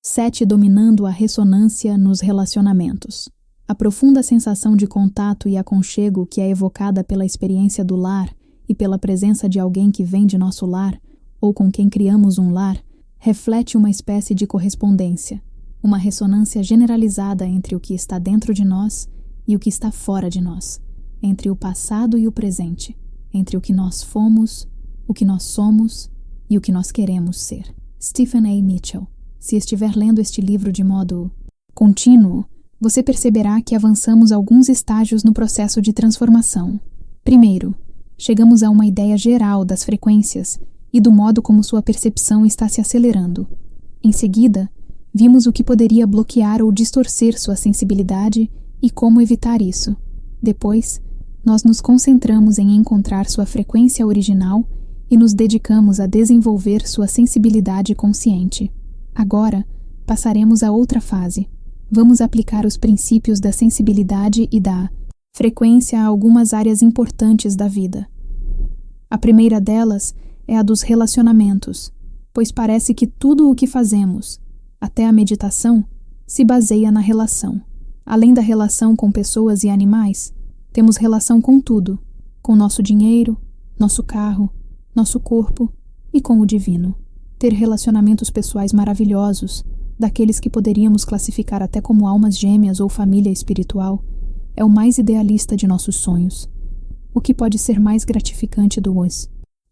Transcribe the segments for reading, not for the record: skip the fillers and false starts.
7. Dominando a ressonância nos relacionamentos. A profunda sensação de contato e aconchego que é evocada pela experiência do lar e pela presença de alguém que vem de nosso lar, ou com quem criamos um lar, reflete uma espécie de correspondência, uma ressonância generalizada entre o que está dentro de nós e o que está fora de nós, entre o passado e o presente, entre o que nós fomos, o que nós somos e o que nós queremos ser. Stephen A. Mitchell. Se estiver lendo este livro de modo contínuo, você perceberá que avançamos alguns estágios no processo de transformação. Primeiro, chegamos a uma ideia geral das frequências e do modo como sua percepção está se acelerando. Em seguida, vimos o que poderia bloquear ou distorcer sua sensibilidade e como evitar isso. Depois, nós nos concentramos em encontrar sua frequência original e nos dedicamos a desenvolver sua sensibilidade consciente. Agora, passaremos a outra fase. Vamos aplicar os princípios da sensibilidade e da frequência a algumas áreas importantes da vida. A primeira delas é a dos relacionamentos, pois parece que tudo o que fazemos, até a meditação, se baseia na relação. Além da relação com pessoas e animais, temos relação com tudo, com nosso dinheiro, nosso carro, nosso corpo e com o divino. Ter relacionamentos pessoais maravilhosos, daqueles que poderíamos classificar até como almas gêmeas ou família espiritual, é o mais idealista de nossos sonhos. O que pode ser mais gratificante do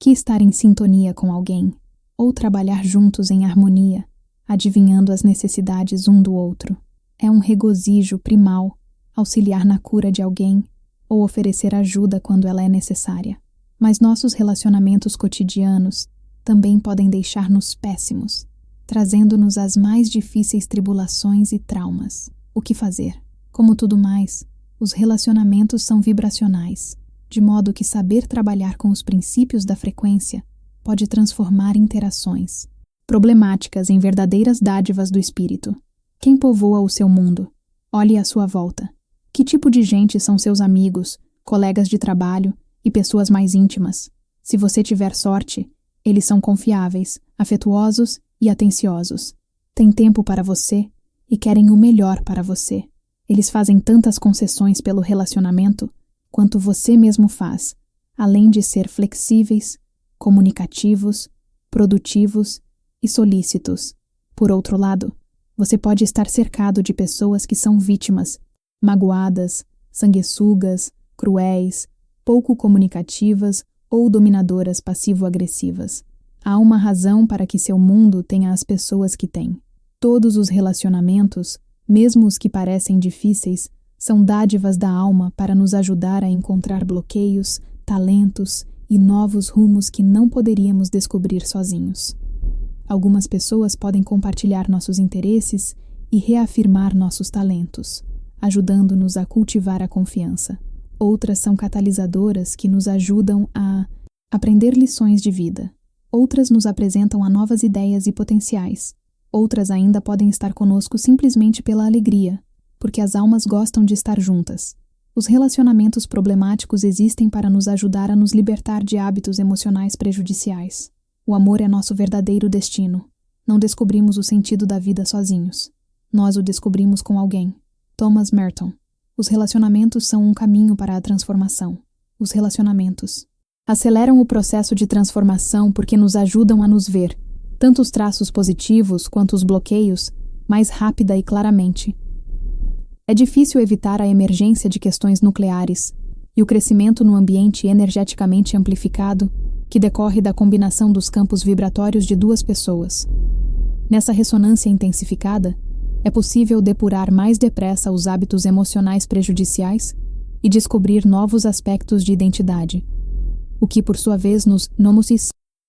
que estar em sintonia com alguém, ou trabalhar juntos em harmonia, adivinhando as necessidades um do outro. É um regozijo primal auxiliar na cura de alguém ou oferecer ajuda quando ela é necessária. Mas nossos relacionamentos cotidianos também podem deixar-nos péssimos, trazendo-nos as mais difíceis tribulações e traumas. O que fazer? Como tudo mais, os relacionamentos são vibracionais, de modo que saber trabalhar com os princípios da frequência pode transformar interações problemáticas em verdadeiras dádivas do espírito. Quem povoa o seu mundo? Olhe à sua volta. Que tipo de gente são seus amigos, colegas de trabalho e pessoas mais íntimas? Se você tiver sorte, eles são confiáveis, afetuosos e atenciosos. Têm tempo para você e querem o melhor para você. Eles fazem tantas concessões pelo relacionamento quanto você mesmo faz, além de ser flexíveis, comunicativos, produtivos e solícitos. Por outro lado, você pode estar cercado de pessoas que são vítimas, magoadas, sanguessugas, cruéis, pouco comunicativas ou dominadoras passivo-agressivas. Há uma razão para que seu mundo tenha as pessoas que tem. Todos os relacionamentos, mesmo os que parecem difíceis, são dádivas da alma para nos ajudar a encontrar bloqueios, talentos e novos rumos que não poderíamos descobrir sozinhos. Algumas pessoas podem compartilhar nossos interesses e reafirmar nossos talentos, ajudando-nos a cultivar a confiança. Outras são catalisadoras que nos ajudam a aprender lições de vida. Outras nos apresentam a novas ideias e potenciais. Outras ainda podem estar conosco simplesmente pela alegria, porque as almas gostam de estar juntas. Os relacionamentos problemáticos existem para nos ajudar a nos libertar de hábitos emocionais prejudiciais. O amor é nosso verdadeiro destino. Não descobrimos o sentido da vida sozinhos. Nós o descobrimos com alguém. Thomas Merton. Os relacionamentos são um caminho para a transformação. Os relacionamentos aceleram o processo de transformação porque nos ajudam a nos ver, tanto os traços positivos quanto os bloqueios, mais rápida e claramente. É difícil evitar a emergência de questões nucleares e o crescimento no ambiente energeticamente amplificado que decorre da combinação dos campos vibratórios de duas pessoas. Nessa ressonância intensificada, é possível depurar mais depressa os hábitos emocionais prejudiciais e descobrir novos aspectos de identidade, o que, por sua vez, nos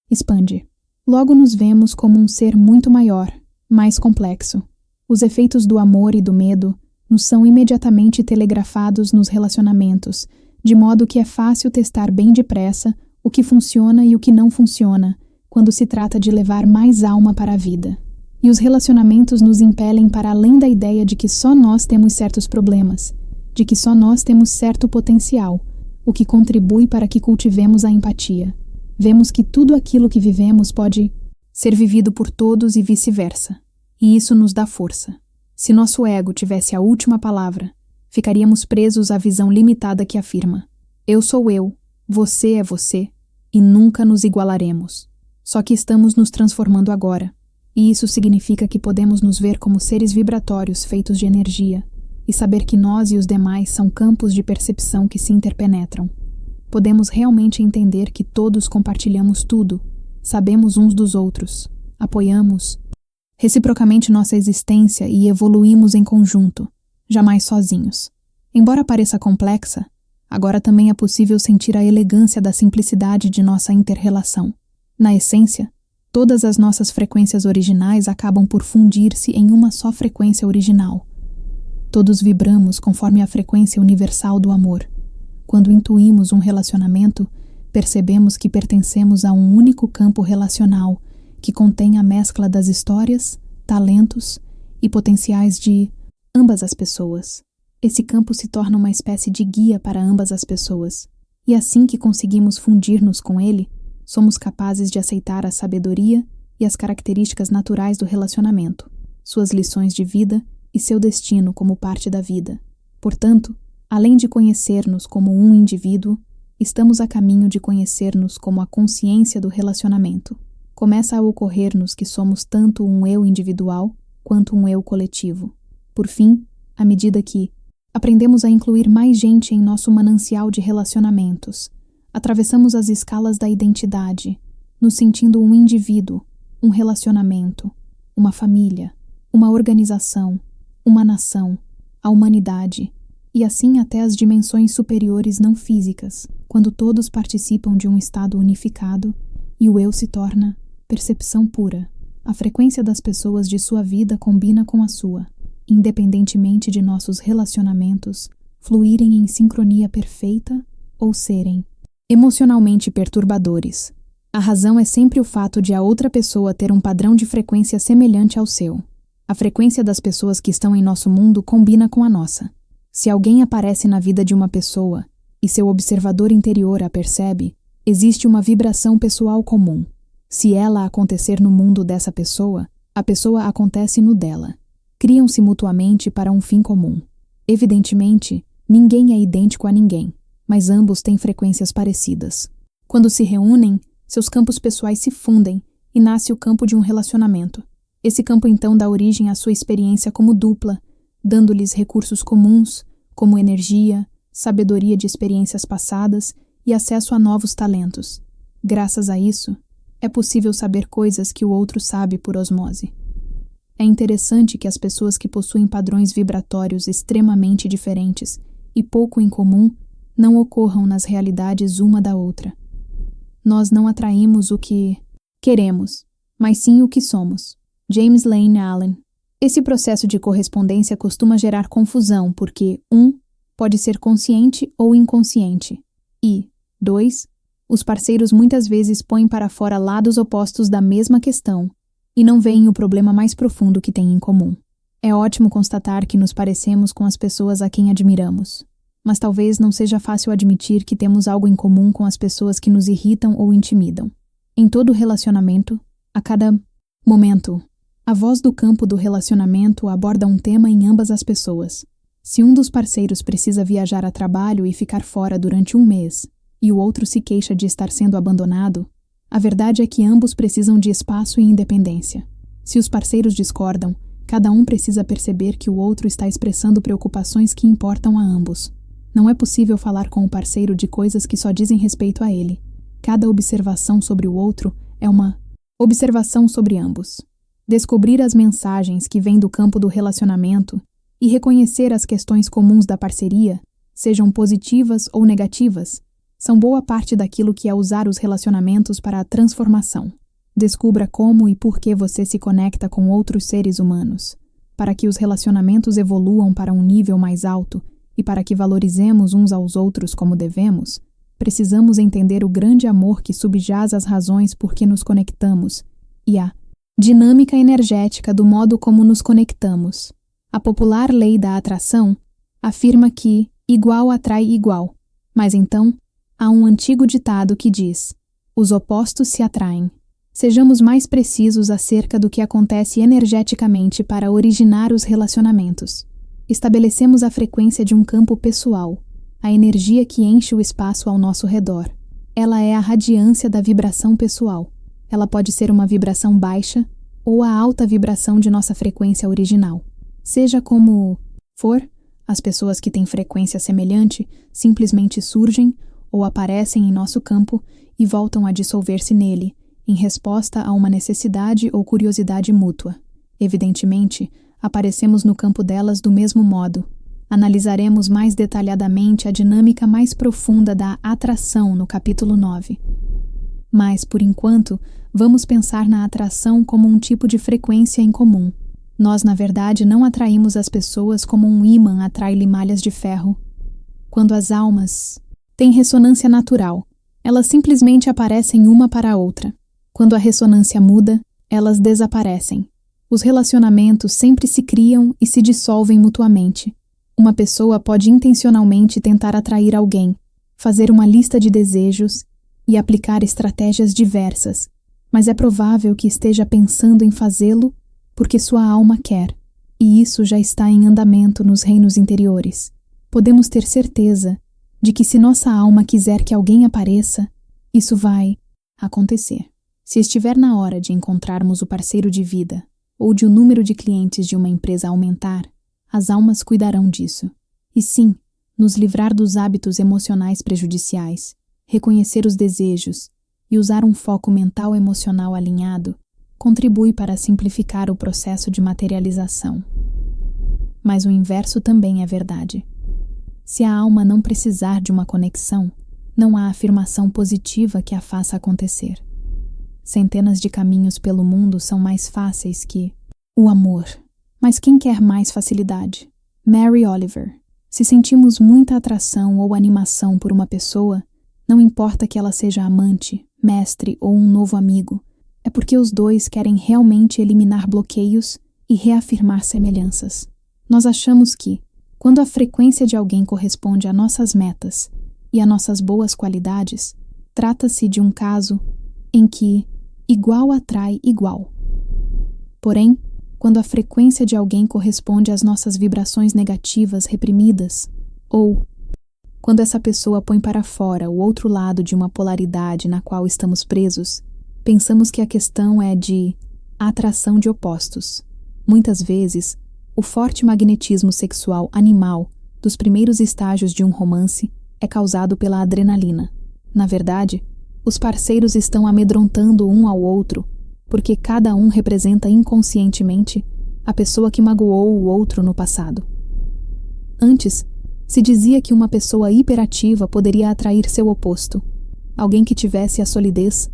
expande. Logo nos vemos como um ser muito maior, mais complexo. Os efeitos do amor e do medo nos são imediatamente telegrafados nos relacionamentos, de modo que é fácil testar bem depressa o que funciona e o que não funciona, quando se trata de levar mais alma para a vida. E os relacionamentos nos impelem para além da ideia de que só nós temos certos problemas, de que só nós temos certo potencial, o que contribui para que cultivemos a empatia. Vemos que tudo aquilo que vivemos pode ser vivido por todos e vice-versa. E isso nos dá força. Se nosso ego tivesse a última palavra, ficaríamos presos à visão limitada que afirma: eu sou eu, você é você, e nunca nos igualaremos. Só que estamos nos transformando agora, e isso significa que podemos nos ver como seres vibratórios feitos de energia, e saber que nós e os demais são campos de percepção que se interpenetram. Podemos realmente entender que todos compartilhamos tudo, sabemos uns dos outros, apoiamos reciprocamente nossa existência e evoluímos em conjunto, jamais sozinhos. Embora pareça complexa, agora também é possível sentir a elegância da simplicidade de nossa inter-relação. Na essência, todas as nossas frequências originais acabam por fundir-se em uma só frequência original. Todos vibramos conforme a frequência universal do amor. Quando intuímos um relacionamento, percebemos que pertencemos a um único campo relacional que contém a mescla das histórias, talentos e potenciais de ambas as pessoas. Esse campo se torna uma espécie de guia para ambas as pessoas, e assim que conseguimos fundir-nos com ele, somos capazes de aceitar a sabedoria e as características naturais do relacionamento, suas lições de vida e seu destino como parte da vida. Portanto, além de conhecer-nos como um indivíduo, estamos a caminho de conhecer-nos como a consciência do relacionamento. Começa a ocorrer-nos que somos tanto um eu individual quanto um eu coletivo. Por fim, à medida que aprendemos a incluir mais gente em nosso manancial de relacionamentos, atravessamos as escalas da identidade, nos sentindo um indivíduo, um relacionamento, uma família, uma organização, uma nação, a humanidade, e assim até as dimensões superiores não físicas, quando todos participam de um estado unificado e o eu se torna percepção pura. A frequência das pessoas de sua vida combina com a sua, independentemente de nossos relacionamentos fluírem em sincronia perfeita ou serem emocionalmente perturbadores. A razão é sempre o fato de a outra pessoa ter um padrão de frequência semelhante ao seu. A frequência das pessoas que estão em nosso mundo combina com a nossa. Se alguém aparece na vida de uma pessoa e seu observador interior a percebe, existe uma vibração pessoal comum. Se ela acontecer no mundo dessa pessoa, a pessoa acontece no dela. Criam-se mutuamente para um fim comum. Evidentemente, ninguém é idêntico a ninguém, mas ambos têm frequências parecidas. Quando se reúnem, seus campos pessoais se fundem e nasce o campo de um relacionamento. Esse campo então dá origem à sua experiência como dupla, dando-lhes recursos comuns, como energia, sabedoria de experiências passadas e acesso a novos talentos. Graças a isso, é possível saber coisas que o outro sabe por osmose. É interessante que as pessoas que possuem padrões vibratórios extremamente diferentes e pouco em comum não ocorram nas realidades uma da outra. Nós não atraímos o que queremos, mas sim o que somos. James Lane Allen. Esse processo de correspondência costuma gerar confusão porque 1. Pode ser consciente ou inconsciente e 2. Os parceiros muitas vezes põem para fora lados opostos da mesma questão e não veem o problema mais profundo que têm em comum. É ótimo constatar que nos parecemos com as pessoas a quem admiramos, mas talvez não seja fácil admitir que temos algo em comum com as pessoas que nos irritam ou intimidam. Em todo relacionamento, a cada momento, a voz do campo do relacionamento aborda um tema em ambas as pessoas. Se um dos parceiros precisa viajar a trabalho e ficar fora durante um mês, e o outro se queixa de estar sendo abandonado, a verdade é que ambos precisam de espaço e independência. Se os parceiros discordam, cada um precisa perceber que o outro está expressando preocupações que importam a ambos. Não é possível falar com o parceiro de coisas que só dizem respeito a ele. Cada observação sobre o outro é uma observação sobre ambos. Descobrir as mensagens que vêm do campo do relacionamento e reconhecer as questões comuns da parceria, sejam positivas ou negativas, são boa parte daquilo que é usar os relacionamentos para a transformação. Descubra como e por que você se conecta com outros seres humanos. Para que os relacionamentos evoluam para um nível mais alto e para que valorizemos uns aos outros como devemos, precisamos entender o grande amor que subjaz as razões por que nos conectamos e a dinâmica energética do modo como nos conectamos. A popular lei da atração afirma que igual atrai igual, mas então há um antigo ditado que diz: os opostos se atraem. Sejamos mais precisos acerca do que acontece energeticamente para originar os relacionamentos. Estabelecemos a frequência de um campo pessoal, a energia que enche o espaço ao nosso redor. Ela é a radiância da vibração pessoal. Ela pode ser uma vibração baixa ou a alta vibração de nossa frequência original. Seja como for, as pessoas que têm frequência semelhante simplesmente surgem ou aparecem em nosso campo e voltam a dissolver-se nele, em resposta a uma necessidade ou curiosidade mútua. Evidentemente, aparecemos no campo delas do mesmo modo. Analisaremos mais detalhadamente a dinâmica mais profunda da atração no capítulo 9. Mas, por enquanto, vamos pensar na atração como um tipo de frequência em comum. Nós, na verdade, não atraímos as pessoas como um ímã atrai limalhas de ferro. Quando as almas têm ressonância natural, elas simplesmente aparecem uma para a outra. Quando a ressonância muda, elas desaparecem. Os relacionamentos sempre se criam e se dissolvem mutuamente. Uma pessoa pode intencionalmente tentar atrair alguém, fazer uma lista de desejos e aplicar estratégias diversas, mas é provável que esteja pensando em fazê-lo porque sua alma quer, e isso já está em andamento nos reinos interiores. Podemos ter certeza de que se nossa alma quiser que alguém apareça, isso vai acontecer. Se estiver na hora de encontrarmos o parceiro de vida ou de o número de clientes de uma empresa aumentar, as almas cuidarão disso. E sim, nos livrar dos hábitos emocionais prejudiciais, reconhecer os desejos e usar um foco mental emocional alinhado contribui para simplificar o processo de materialização. Mas o inverso também é verdade. Se a alma não precisar de uma conexão, não há afirmação positiva que a faça acontecer. Centenas de caminhos pelo mundo são mais fáceis que o amor. Mas quem quer mais facilidade? Mary Oliver. Se sentimos muita atração ou animação por uma pessoa, não importa que ela seja amante, mestre ou um novo amigo, é porque os dois querem realmente eliminar bloqueios e reafirmar semelhanças. Nós achamos que, quando a frequência de alguém corresponde a nossas metas e a nossas boas qualidades, trata-se de um caso em que igual atrai igual. Porém, quando a frequência de alguém corresponde às nossas vibrações negativas reprimidas, ou quando essa pessoa põe para fora o outro lado de uma polaridade na qual estamos presos, pensamos que a questão é de atração de opostos. Muitas vezes, o forte magnetismo sexual animal dos primeiros estágios de um romance é causado pela adrenalina. Na verdade, os parceiros estão amedrontando um ao outro porque cada um representa inconscientemente a pessoa que magoou o outro no passado. Antes, se dizia que uma pessoa hiperativa poderia atrair seu oposto, alguém que tivesse a solidez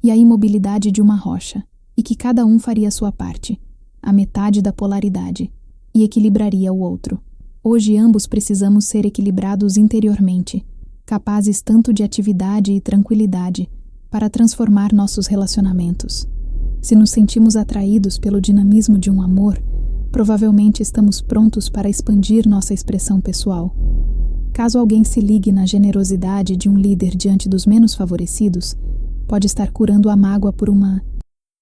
e a imobilidade de uma rocha, e que cada um faria sua parte, a metade da polaridade, e equilibraria o outro. Hoje ambos precisamos ser equilibrados interiormente, capazes tanto de atividade e tranquilidade para transformar nossos relacionamentos. Se nos sentimos atraídos pelo dinamismo de um amor, provavelmente estamos prontos para expandir nossa expressão pessoal. Caso alguém se ligue na generosidade de um líder diante dos menos favorecidos, pode estar curando a mágoa por uma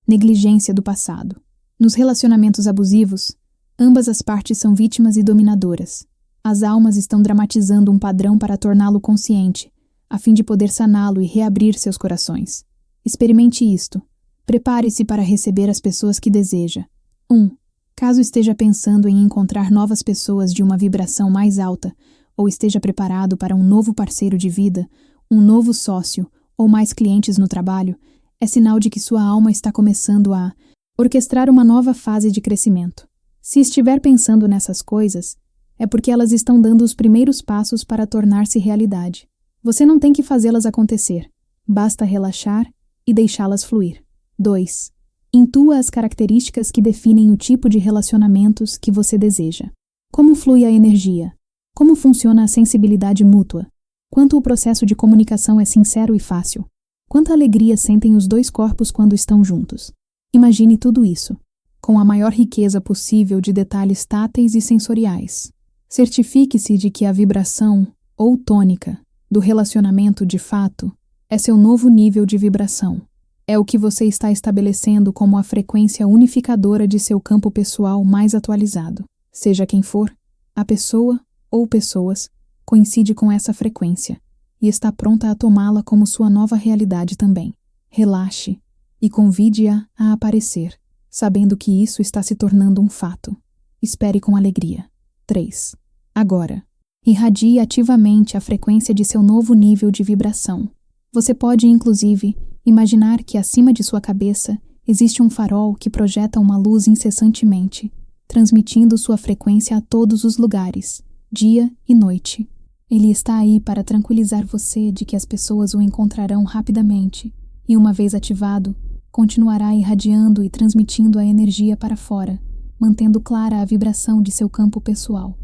negligência do passado. Nos relacionamentos abusivos, ambas as partes são vítimas e dominadoras. As almas estão dramatizando um padrão para torná-lo consciente, a fim de poder saná-lo e reabrir seus corações. Experimente isto. Prepare-se para receber as pessoas que deseja. 1. Caso esteja pensando em encontrar novas pessoas de uma vibração mais alta, ou esteja preparado para um novo parceiro de vida, um novo sócio ou mais clientes no trabalho, é sinal de que sua alma está começando a orquestrar uma nova fase de crescimento. Se estiver pensando nessas coisas, é porque elas estão dando os primeiros passos para tornar-se realidade. Você não tem que fazê-las acontecer. Basta relaxar e deixá-las fluir. 2. Intua as características que definem o tipo de relacionamentos que você deseja. Como flui a energia? Como funciona a sensibilidade mútua? Quanto o processo de comunicação é sincero e fácil? Quanta alegria sentem os dois corpos quando estão juntos? Imagine tudo isso, com a maior riqueza possível de detalhes táteis e sensoriais. Certifique-se de que a vibração, ou tônica, do relacionamento de fato é seu novo nível de vibração. É o que você está estabelecendo como a frequência unificadora de seu campo pessoal mais atualizado. Seja quem for, a pessoa ou pessoas coincide com essa frequência e está pronta a tomá-la como sua nova realidade também. Relaxe e convide-a a aparecer, sabendo que isso está se tornando um fato. Espere com alegria. 3. Agora, irradie ativamente a frequência de seu novo nível de vibração. Você pode, inclusive, imaginar que acima de sua cabeça existe um farol que projeta uma luz incessantemente, transmitindo sua frequência a todos os lugares, dia e noite. Ele está aí para tranquilizar você de que as pessoas o encontrarão rapidamente e, uma vez ativado, continuará irradiando e transmitindo a energia para fora, mantendo clara a vibração de seu campo pessoal.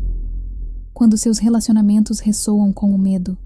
Quando seus relacionamentos ressoam com o medo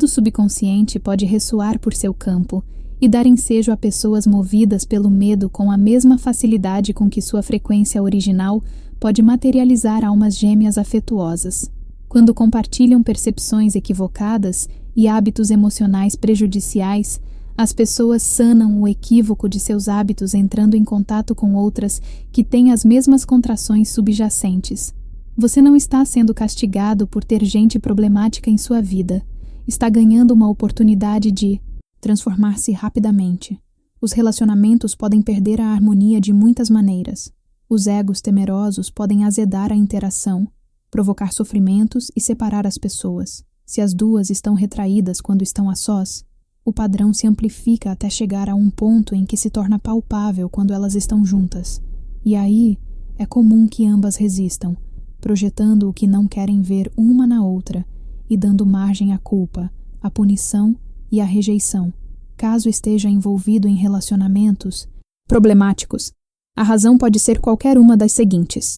subconsciente pode ressoar por seu campo e dar ensejo a pessoas movidas pelo medo com a mesma facilidade com que sua frequência original pode materializar almas gêmeas afetuosas. Quando compartilham percepções equivocadas e hábitos emocionais prejudiciais, as pessoas sanam o equívoco de seus hábitos entrando em contato com outras que têm as mesmas contrações subjacentes. Você não está sendo castigado por ter gente problemática em sua vida. Está ganhando uma oportunidade de transformar-se rapidamente. Os relacionamentos podem perder a harmonia de muitas maneiras. Os egos temerosos podem azedar a interação, provocar sofrimentos e separar as pessoas. Se as duas estão retraídas quando estão a sós, o padrão se amplifica até chegar a um ponto em que se torna palpável quando elas estão juntas. E aí é comum que ambas resistam, projetando o que não querem ver uma na outra e dando margem à culpa, à punição e à rejeição. Caso esteja envolvido em relacionamentos problemáticos, a razão pode ser qualquer uma das seguintes.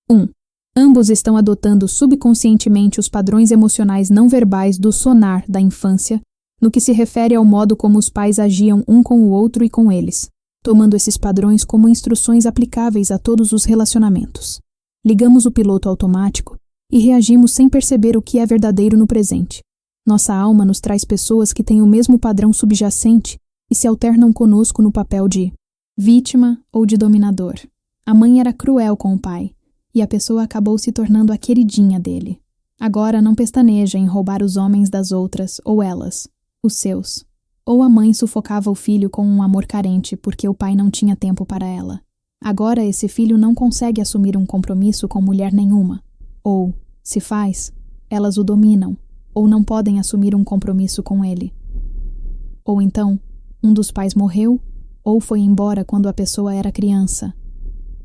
1. Ambos estão adotando subconscientemente os padrões emocionais não verbais do sonar da infância, no que se refere ao modo como os pais agiam um com o outro e com eles, tomando esses padrões como instruções aplicáveis a todos os relacionamentos. Ligamos o piloto automático e reagimos sem perceber o que é verdadeiro no presente. Nossa alma nos traz pessoas que têm o mesmo padrão subjacente e se alternam conosco no papel de vítima ou de dominador. A mãe era cruel com o pai, e a pessoa acabou se tornando a queridinha dele. Agora não pestaneja em roubar os homens das outras ou elas, os seus. Ou a mãe sufocava o filho com um amor carente porque o pai não tinha tempo para ela. Agora esse filho não consegue assumir um compromisso com mulher nenhuma. Ou, se faz, elas o dominam, ou não podem assumir um compromisso com ele. Ou então, um dos pais morreu, ou foi embora quando a pessoa era criança.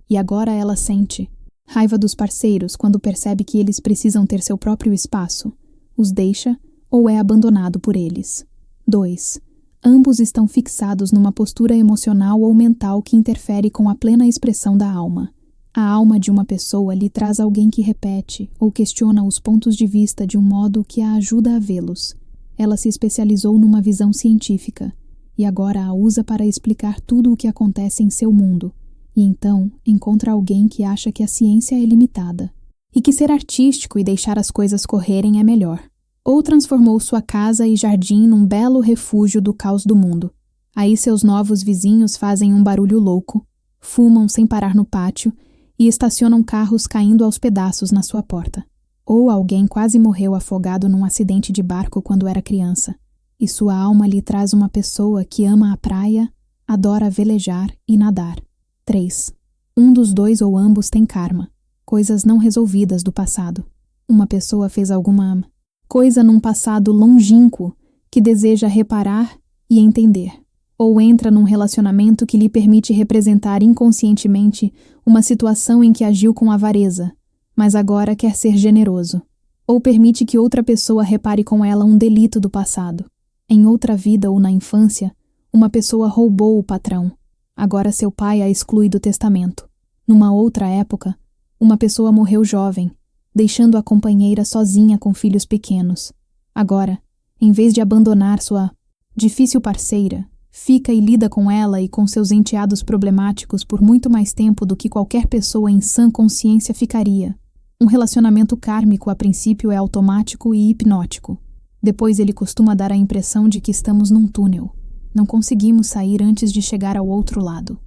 E agora ela sente raiva dos parceiros quando percebe que eles precisam ter seu próprio espaço, os deixa ou é abandonado por eles. 2. Ambos estão fixados numa postura emocional ou mental que interfere com a plena expressão da alma. A alma de uma pessoa lhe traz alguém que repete ou questiona os pontos de vista de um modo que a ajuda a vê-los. Ela se especializou numa visão científica e agora a usa para explicar tudo o que acontece em seu mundo. E então encontra alguém que acha que a ciência é limitada e que ser artístico e deixar as coisas correrem é melhor. Ou transformou sua casa e jardim num belo refúgio do caos do mundo. Aí seus novos vizinhos fazem um barulho louco, fumam sem parar no pátio e estacionam carros caindo aos pedaços na sua porta. Ou alguém quase morreu afogado num acidente de barco quando era criança, e sua alma lhe traz uma pessoa que ama a praia, adora velejar e nadar. 3. Um dos dois ou ambos tem karma, coisas não resolvidas do passado. Uma pessoa fez alguma coisa num passado longínquo que deseja reparar e entender. Ou entra num relacionamento que lhe permite representar inconscientemente uma situação em que agiu com avareza, mas agora quer ser generoso. Ou permite que outra pessoa repare com ela um delito do passado. Em outra vida ou na infância, uma pessoa roubou o patrão. Agora seu pai a exclui do testamento. Numa outra época, uma pessoa morreu jovem, deixando a companheira sozinha com filhos pequenos. Agora, em vez de abandonar sua difícil parceira, fica e lida com ela e com seus enteados problemáticos por muito mais tempo do que qualquer pessoa em sã consciência ficaria. Um relacionamento kármico a princípio é automático e hipnótico. Depois ele costuma dar a impressão de que estamos num túnel. Não conseguimos sair antes de chegar ao outro lado.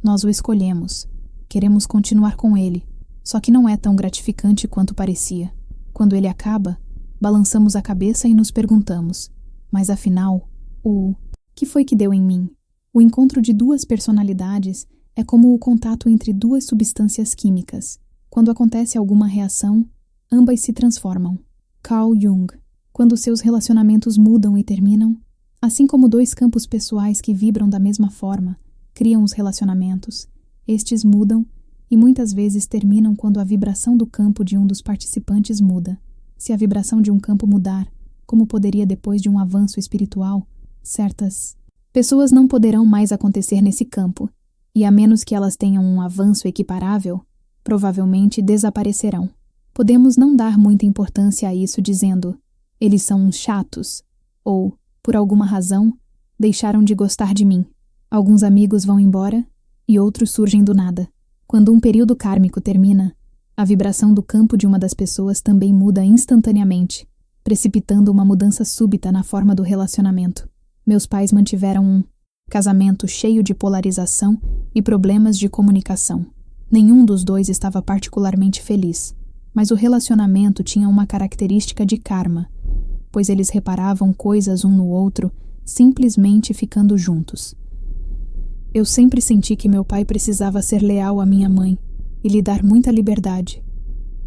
Nós o escolhemos. Queremos continuar com ele, só que não é tão gratificante quanto parecia. Quando ele acaba, balançamos a cabeça e nos perguntamos: mas afinal, que foi que deu em mim? O encontro de duas personalidades é como o contato entre duas substâncias químicas. Quando acontece alguma reação, ambas se transformam. Carl Jung. Quando seus relacionamentos mudam e terminam, assim como dois campos pessoais que vibram da mesma forma, criam os relacionamentos, estes mudam e muitas vezes terminam quando a vibração do campo de um dos participantes muda. Se a vibração de um campo mudar, como poderia depois de um avanço espiritual, certas pessoas não poderão mais acontecer nesse campo, e a menos que elas tenham um avanço equiparável, provavelmente desaparecerão. Podemos não dar muita importância a isso dizendo: eles são uns chatos, ou, por alguma razão, deixaram de gostar de mim. Alguns amigos vão embora e outros surgem do nada. Quando um período kármico termina, a vibração do campo de uma das pessoas também muda instantaneamente, precipitando uma mudança súbita na forma do relacionamento. Meus pais mantiveram um casamento cheio de polarização e problemas de comunicação. Nenhum dos dois estava particularmente feliz, mas o relacionamento tinha uma característica de karma, pois eles reparavam coisas um no outro simplesmente ficando juntos. Eu sempre senti que meu pai precisava ser leal à minha mãe e lhe dar muita liberdade,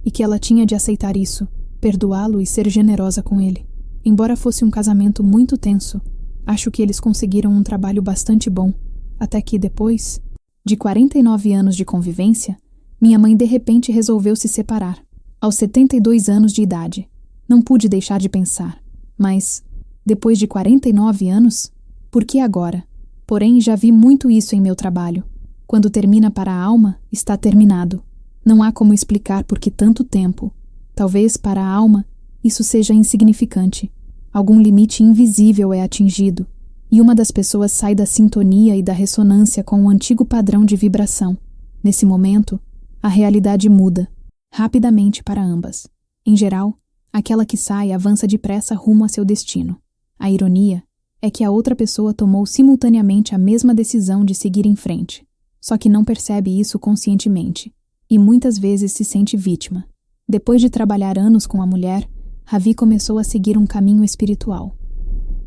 e que ela tinha de aceitar isso, perdoá-lo e ser generosa com ele. Embora fosse um casamento muito tenso, acho que eles conseguiram um trabalho bastante bom, até que depois de 49 anos de convivência, minha mãe de repente resolveu se separar, aos 72 anos de idade. Não pude deixar de pensar, mas, depois de 49 anos, por que agora? Porém, já vi muito isso em meu trabalho. Quando termina para a alma, está terminado. Não há como explicar por que tanto tempo. Talvez para a alma isso seja insignificante. Algum limite invisível é atingido, e uma das pessoas sai da sintonia e da ressonância com o antigo padrão de vibração. Nesse momento, a realidade muda, rapidamente para ambas. Em geral, aquela que sai avança depressa rumo a seu destino. A ironia é que a outra pessoa tomou simultaneamente a mesma decisão de seguir em frente, só que não percebe isso conscientemente, e muitas vezes se sente vítima. Depois de trabalhar anos com a mulher, Ravi começou a seguir um caminho espiritual.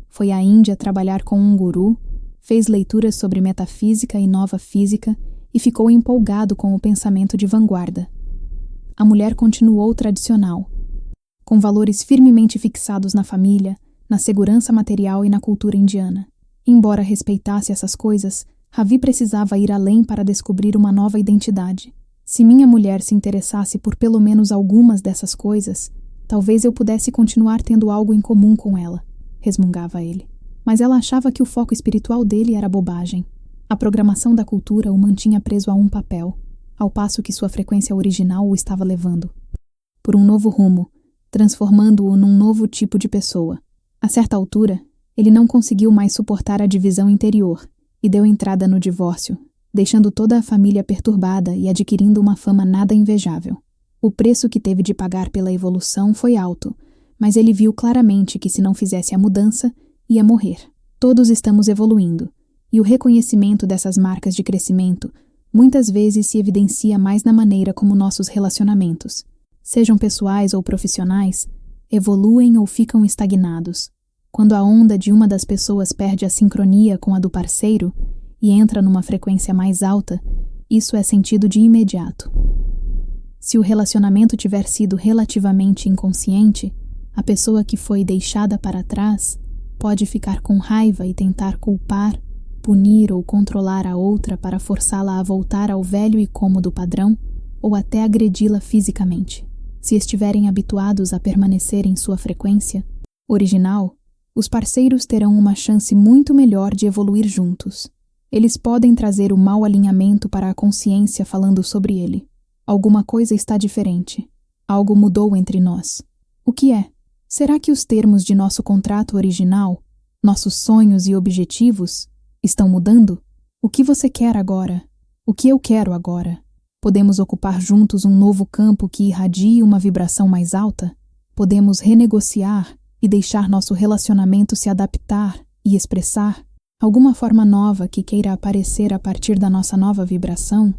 Foi à Índia trabalhar com um guru, fez leituras sobre metafísica e nova física e ficou empolgado com o pensamento de vanguarda. A mulher continuou tradicional, com valores firmemente fixados na família, na segurança material e na cultura indiana. Embora respeitasse essas coisas, Ravi precisava ir além para descobrir uma nova identidade. Se minha mulher se interessasse por pelo menos algumas dessas coisas, talvez eu pudesse continuar tendo algo em comum com ela, resmungava ele. Mas ela achava que o foco espiritual dele era bobagem. A programação da cultura o mantinha preso a um papel, ao passo que sua frequência original o estava levando por um novo rumo, transformando-o num novo tipo de pessoa. A certa altura, ele não conseguiu mais suportar a divisão interior e deu entrada no divórcio, deixando toda a família perturbada e adquirindo uma fama nada invejável. O preço que teve de pagar pela evolução foi alto, mas ele viu claramente que se não fizesse a mudança, ia morrer. Todos estamos evoluindo, e o reconhecimento dessas marcas de crescimento muitas vezes se evidencia mais na maneira como nossos relacionamentos, sejam pessoais ou profissionais, evoluem ou ficam estagnados. Quando a onda de uma das pessoas perde a sincronia com a do parceiro e entra numa frequência mais alta, isso é sentido de imediato. Se o relacionamento tiver sido relativamente inconsciente, a pessoa que foi deixada para trás pode ficar com raiva e tentar culpar, punir ou controlar a outra para forçá-la a voltar ao velho e cômodo padrão ou até agredi-la fisicamente. Se estiverem habituados a permanecer em sua frequência original, os parceiros terão uma chance muito melhor de evoluir juntos. Eles podem trazer o mau alinhamento para a consciência falando sobre ele. Alguma coisa está diferente. Algo mudou entre nós. O que é? Será que os termos de nosso contrato original, nossos sonhos e objetivos, estão mudando? O que você quer agora? O que eu quero agora? Podemos ocupar juntos um novo campo que irradie uma vibração mais alta? Podemos renegociar e deixar nosso relacionamento se adaptar e expressar? Alguma forma nova que queira aparecer a partir da nossa nova vibração?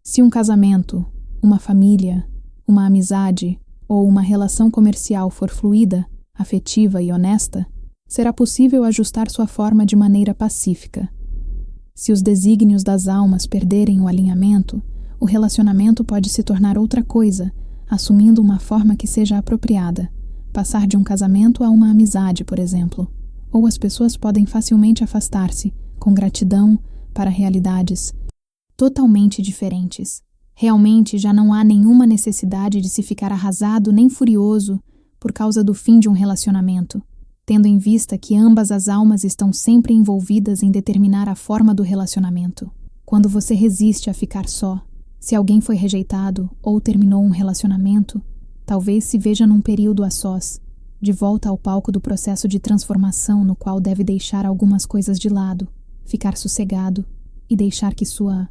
Se um casamento, uma família, uma amizade ou uma relação comercial for fluida, afetiva e honesta, será possível ajustar sua forma de maneira pacífica. Se os desígnios das almas perderem o alinhamento, o relacionamento pode se tornar outra coisa, assumindo uma forma que seja apropriada, passar de um casamento a uma amizade, por exemplo. Ou as pessoas podem facilmente afastar-se, com gratidão, para realidades totalmente diferentes. Realmente já não há nenhuma necessidade de se ficar arrasado nem furioso por causa do fim de um relacionamento, tendo em vista que ambas as almas estão sempre envolvidas em determinar a forma do relacionamento. Quando você resiste a ficar só, se alguém foi rejeitado ou terminou um relacionamento, talvez se veja num período a sós, de volta ao palco do processo de transformação no qual deve deixar algumas coisas de lado, ficar sossegado e deixar que sua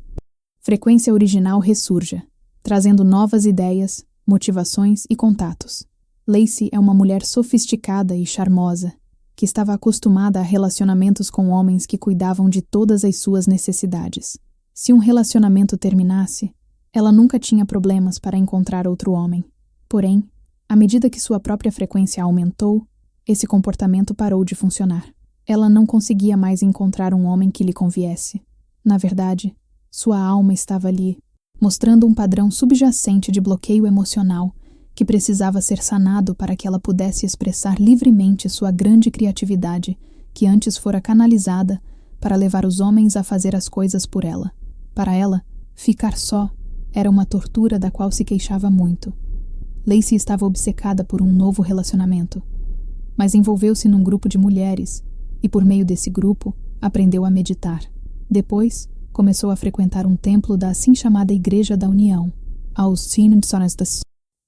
frequência original ressurja, trazendo novas ideias, motivações e contatos. Lacey é uma mulher sofisticada e charmosa, que estava acostumada a relacionamentos com homens que cuidavam de todas as suas necessidades. Se um relacionamento terminasse, ela nunca tinha problemas para encontrar outro homem. Porém, à medida que sua própria frequência aumentou, esse comportamento parou de funcionar. Ela não conseguia mais encontrar um homem que lhe conviesse. Na verdade, sua alma estava ali, mostrando um padrão subjacente de bloqueio emocional que precisava ser sanado para que ela pudesse expressar livremente sua grande criatividade, que antes fora canalizada para levar os homens a fazer as coisas por ela. Para ela, ficar só era uma tortura da qual se queixava muito. Lacey estava obcecada por um novo relacionamento, mas envolveu-se num grupo de mulheres e, por meio desse grupo, aprendeu a meditar. Depois, começou a frequentar um templo da assim chamada Igreja da União. Aos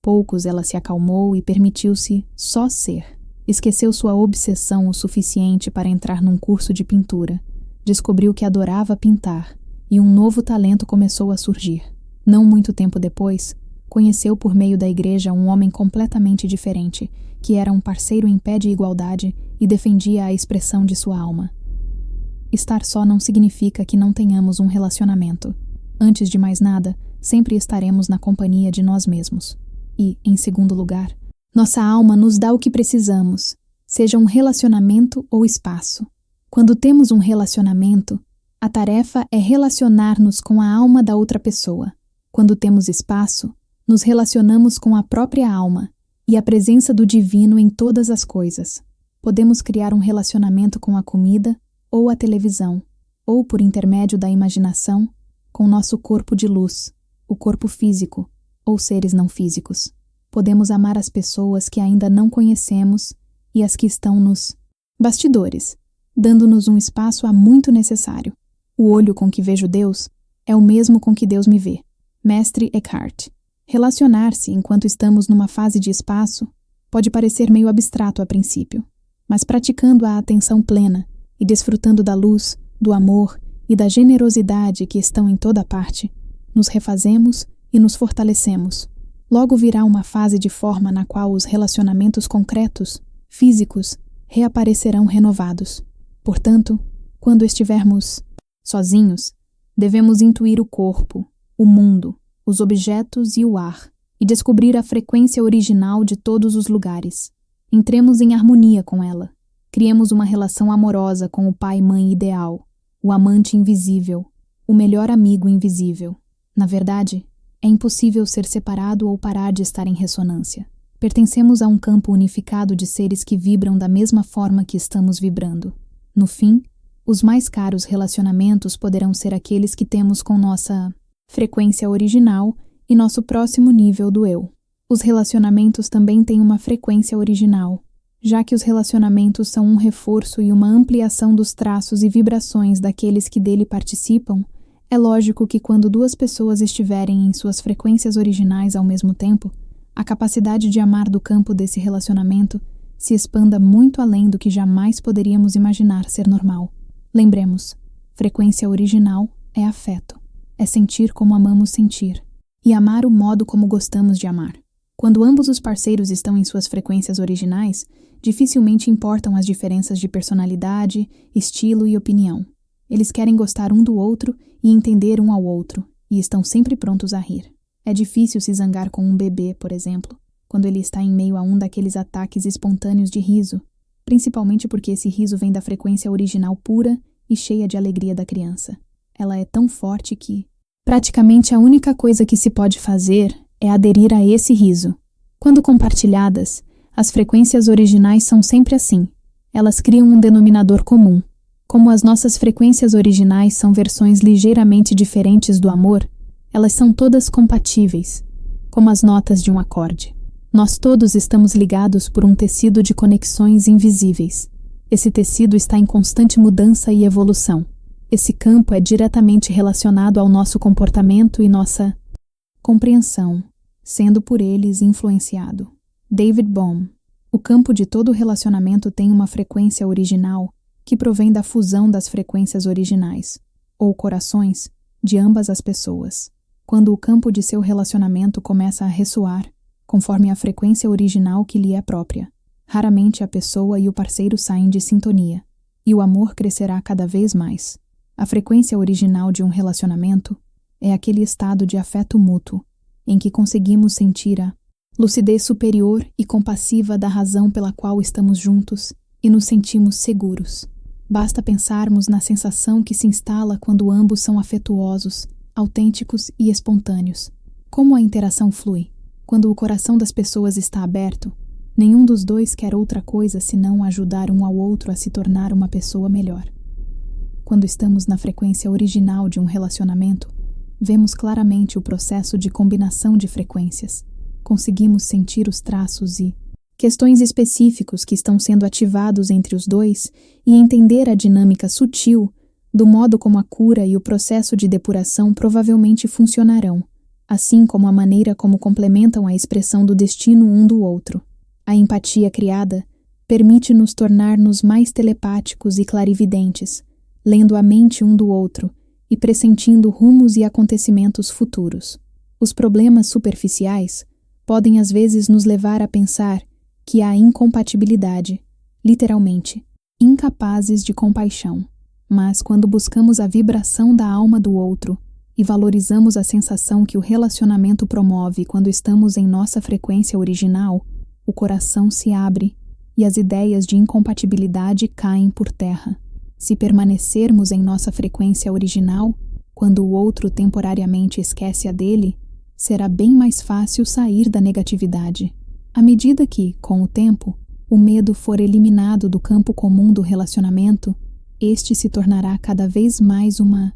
poucos ela se acalmou e permitiu-se só ser. Esqueceu sua obsessão o suficiente para entrar num curso de pintura. Descobriu que adorava pintar e um novo talento começou a surgir. Não muito tempo depois, conheceu por meio da igreja um homem completamente diferente, que era um parceiro em pé de igualdade e defendia a expressão de sua alma. Estar só não significa que não tenhamos um relacionamento. Antes de mais nada, sempre estaremos na companhia de nós mesmos. E, em segundo lugar, nossa alma nos dá o que precisamos, seja um relacionamento ou espaço. Quando temos um relacionamento, a tarefa é relacionar-nos com a alma da outra pessoa. Quando temos espaço, nos relacionamos com a própria alma e a presença do divino em todas as coisas. Podemos criar um relacionamento com a comida ou a televisão, ou por intermédio da imaginação, com nosso corpo de luz, o corpo físico, ou seres não físicos. Podemos amar as pessoas que ainda não conhecemos e as que estão nos bastidores, dando-nos um espaço há muito necessário. O olho com que vejo Deus é o mesmo com que Deus me vê. Mestre Eckhart. Relacionar-se enquanto estamos numa fase de espaço pode parecer meio abstrato a princípio, mas praticando a atenção plena e desfrutando da luz, do amor e da generosidade que estão em toda parte, nos refazemos e nos fortalecemos. Logo virá uma fase de forma na qual os relacionamentos concretos, físicos, reaparecerão renovados. Portanto, quando estivermos sozinhos, devemos intuir o corpo, o mundo, os objetos e o ar, e descobrir a frequência original de todos os lugares. Entremos em harmonia com ela. Criemos uma relação amorosa com o pai e mãe ideal, o amante invisível, o melhor amigo invisível. Na verdade, é impossível ser separado ou parar de estar em ressonância. Pertencemos a um campo unificado de seres que vibram da mesma forma que estamos vibrando. No fim, os mais caros relacionamentos poderão ser aqueles que temos com nossa frequência original e nosso próximo nível do eu. Os relacionamentos também têm uma frequência original, já que os relacionamentos são um reforço e uma ampliação dos traços e vibrações daqueles que dele participam. É lógico que quando duas pessoas estiverem em suas frequências originais ao mesmo tempo, a capacidade de amar do campo desse relacionamento se expanda muito além do que jamais poderíamos imaginar ser normal. Lembremos, frequência original é afeto, é sentir como amamos sentir, e amar o modo como gostamos de amar. Quando ambos os parceiros estão em suas frequências originais, dificilmente importam as diferenças de personalidade, estilo e opinião. Eles querem gostar um do outro e entender um ao outro, e estão sempre prontos a rir. É difícil se zangar com um bebê, por exemplo, quando ele está em meio a um daqueles ataques espontâneos de riso, principalmente porque esse riso vem da frequência original pura e cheia de alegria da criança. Ela é tão forte que, praticamente a única coisa que se pode fazer é aderir a esse riso. Quando compartilhadas, as frequências originais são sempre assim. Elas criam um denominador comum. Como as nossas frequências originais são versões ligeiramente diferentes do amor, elas são todas compatíveis, como as notas de um acorde. Nós todos estamos ligados por um tecido de conexões invisíveis. Esse tecido está em constante mudança e evolução. Esse campo é diretamente relacionado ao nosso comportamento e nossa compreensão, sendo por eles influenciado. David Bohm. O campo de todo relacionamento tem uma frequência original que provém da fusão das frequências originais, ou corações, de ambas as pessoas. Quando o campo de seu relacionamento começa a ressoar, conforme a frequência original que lhe é própria, raramente a pessoa e o parceiro saem de sintonia, e o amor crescerá cada vez mais. A frequência original de um relacionamento é aquele estado de afeto mútuo, em que conseguimos sentir a lucidez superior e compassiva da razão pela qual estamos juntos e nos sentimos seguros. Basta pensarmos na sensação que se instala quando ambos são afetuosos, autênticos e espontâneos. Como a interação flui? Quando o coração das pessoas está aberto, nenhum dos dois quer outra coisa senão ajudar um ao outro a se tornar uma pessoa melhor. Quando estamos na frequência original de um relacionamento, vemos claramente o processo de combinação de frequências. Conseguimos sentir os traços e questões específicos que estão sendo ativados entre os dois e entender a dinâmica sutil do modo como a cura e o processo de depuração provavelmente funcionarão, assim como a maneira como complementam a expressão do destino um do outro. A empatia criada permite-nos tornar-nos mais telepáticos e clarividentes, lendo a mente um do outro e pressentindo rumos e acontecimentos futuros. Os problemas superficiais podem às vezes nos levar a pensar que há incompatibilidade, literalmente, incapazes de compaixão. Mas quando buscamos a vibração da alma do outro e valorizamos a sensação que o relacionamento promove quando estamos em nossa frequência original, o coração se abre e as ideias de incompatibilidade caem por terra. Se permanecermos em nossa frequência original, quando o outro temporariamente esquece a dele, será bem mais fácil sair da negatividade. À medida que, com o tempo, o medo for eliminado do campo comum do relacionamento, este se tornará cada vez mais uma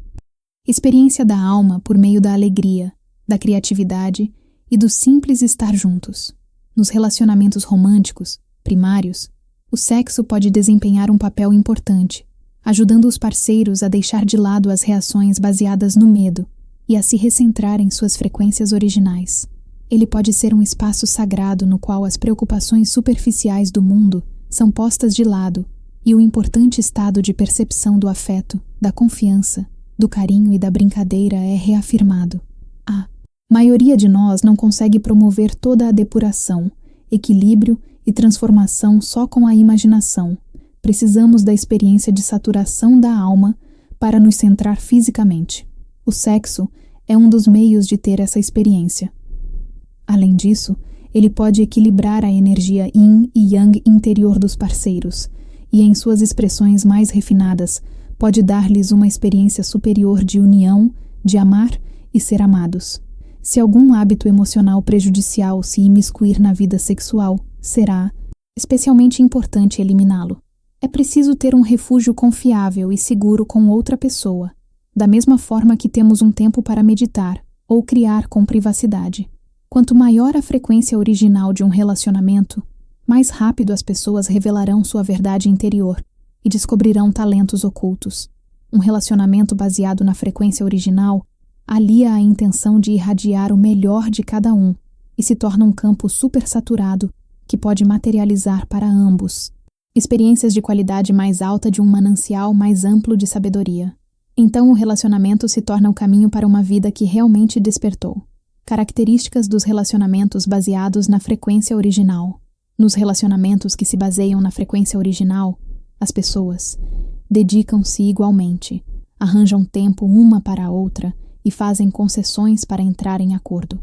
experiência da alma por meio da alegria, da criatividade e do simples estar juntos. Nos relacionamentos românticos, primários, o sexo pode desempenhar um papel importante, ajudando os parceiros a deixar de lado as reações baseadas no medo e a se recentrar em suas frequências originais. Ele pode ser um espaço sagrado no qual as preocupações superficiais do mundo são postas de lado e o importante estado de percepção do afeto, da confiança, do carinho e da brincadeira é reafirmado. A maioria de nós não consegue promover toda a depuração, equilíbrio e transformação só com a imaginação. Precisamos da experiência de saturação da alma para nos centrar fisicamente. O sexo é um dos meios de ter essa experiência. Além disso, ele pode equilibrar a energia yin e yang interior dos parceiros e, em suas expressões mais refinadas, pode dar-lhes uma experiência superior de união, de amar e ser amados. Se algum hábito emocional prejudicial se imiscuir na vida sexual, será especialmente importante eliminá-lo. É preciso ter um refúgio confiável e seguro com outra pessoa, da mesma forma que temos um tempo para meditar ou criar com privacidade. Quanto maior a frequência original de um relacionamento, mais rápido as pessoas revelarão sua verdade interior e descobrirão talentos ocultos. Um relacionamento baseado na frequência original alia a intenção de irradiar o melhor de cada um e se torna um campo supersaturado que pode materializar para ambos experiências de qualidade mais alta de um manancial mais amplo de sabedoria. Então o relacionamento se torna o caminho para uma vida que realmente despertou. Características dos relacionamentos baseados na frequência original. Nos relacionamentos que se baseiam na frequência original, as pessoas dedicam-se igualmente, arranjam tempo uma para a outra e fazem concessões para entrar em acordo.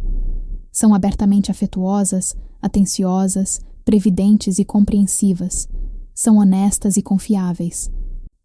São abertamente afetuosas, atenciosas, previdentes e compreensivas. São honestas e confiáveis.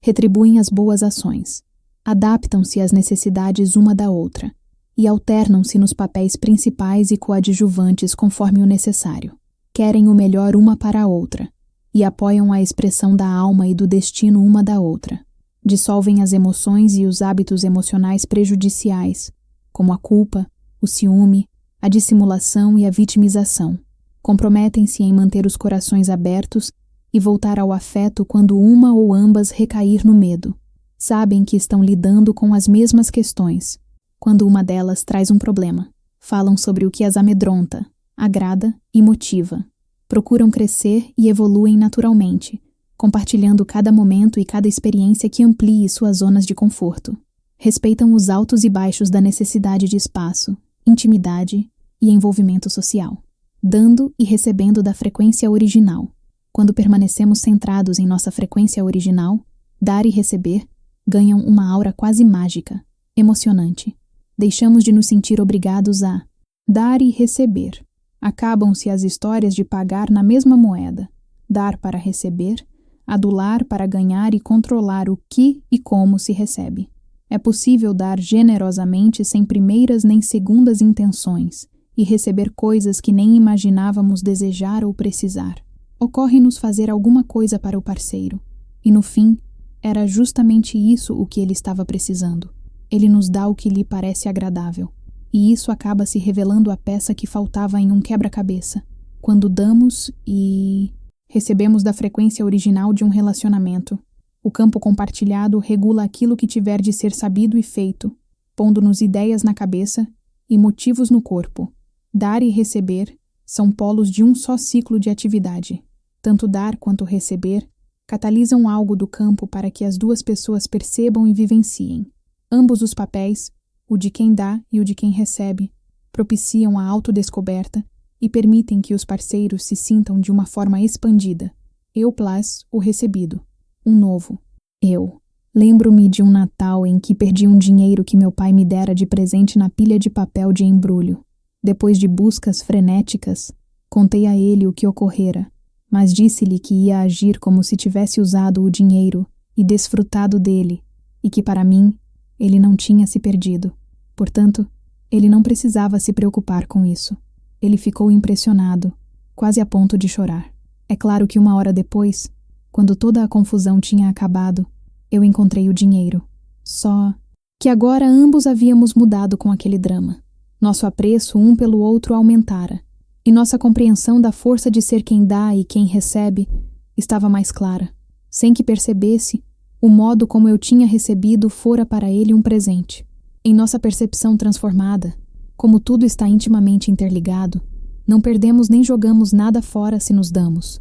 Retribuem as boas ações. Adaptam-se às necessidades uma da outra e alternam-se nos papéis principais e coadjuvantes conforme o necessário. Querem o melhor uma para a outra e apoiam a expressão da alma e do destino uma da outra. Dissolvem as emoções e os hábitos emocionais prejudiciais, como a culpa, o ciúme, a dissimulação e a vitimização. Comprometem-se em manter os corações abertos e voltar ao afeto quando uma ou ambas recair no medo. Sabem que estão lidando com as mesmas questões. Quando uma delas traz um problema, falam sobre o que as amedronta, agrada e motiva. Procuram crescer e evoluem naturalmente, compartilhando cada momento e cada experiência que amplie suas zonas de conforto. Respeitam os altos e baixos da necessidade de espaço, intimidade e envolvimento social, dando e recebendo da frequência original. Quando permanecemos centrados em nossa frequência original, dar e receber ganham uma aura quase mágica, emocionante. Deixamos de nos sentir obrigados a dar e receber. Acabam-se as histórias de pagar na mesma moeda, dar para receber, adular para ganhar e controlar o que e como se recebe. É possível dar generosamente sem primeiras nem segundas intenções e receber coisas que nem imaginávamos desejar ou precisar. Ocorre-nos fazer alguma coisa para o parceiro, e no fim, era justamente isso o que ele estava precisando. Ele nos dá o que lhe parece agradável, e isso acaba se revelando a peça que faltava em um quebra-cabeça. Quando damos e recebemos da frequência original de um relacionamento, o campo compartilhado regula aquilo que tiver de ser sabido e feito, pondo-nos ideias na cabeça e motivos no corpo. Dar e receber são polos de um só ciclo de atividade. Tanto dar quanto receber catalisam algo do campo para que as duas pessoas percebam e vivenciem. Ambos os papéis, o de quem dá e o de quem recebe, propiciam a autodescoberta e permitem que os parceiros se sintam de uma forma expandida. Eu plus o recebido. Um novo. Eu. Lembro-me de um Natal em que perdi um dinheiro que meu pai me dera de presente na pilha de papel de embrulho. Depois de buscas frenéticas, contei a ele o que ocorrera, mas disse-lhe que ia agir como se tivesse usado o dinheiro e desfrutado dele, e que para mim ele não tinha se perdido. Portanto, ele não precisava se preocupar com isso. Ele ficou impressionado, quase a ponto de chorar. É claro que uma hora depois, quando toda a confusão tinha acabado, eu encontrei o dinheiro. Só que agora ambos havíamos mudado com aquele drama. Nosso apreço um pelo outro aumentara, e nossa compreensão da força de ser quem dá e quem recebe estava mais clara. Sem que percebesse, o modo como eu tinha recebido fora para ele um presente. Em nossa percepção transformada, como tudo está intimamente interligado, não perdemos nem jogamos nada fora se nos damos.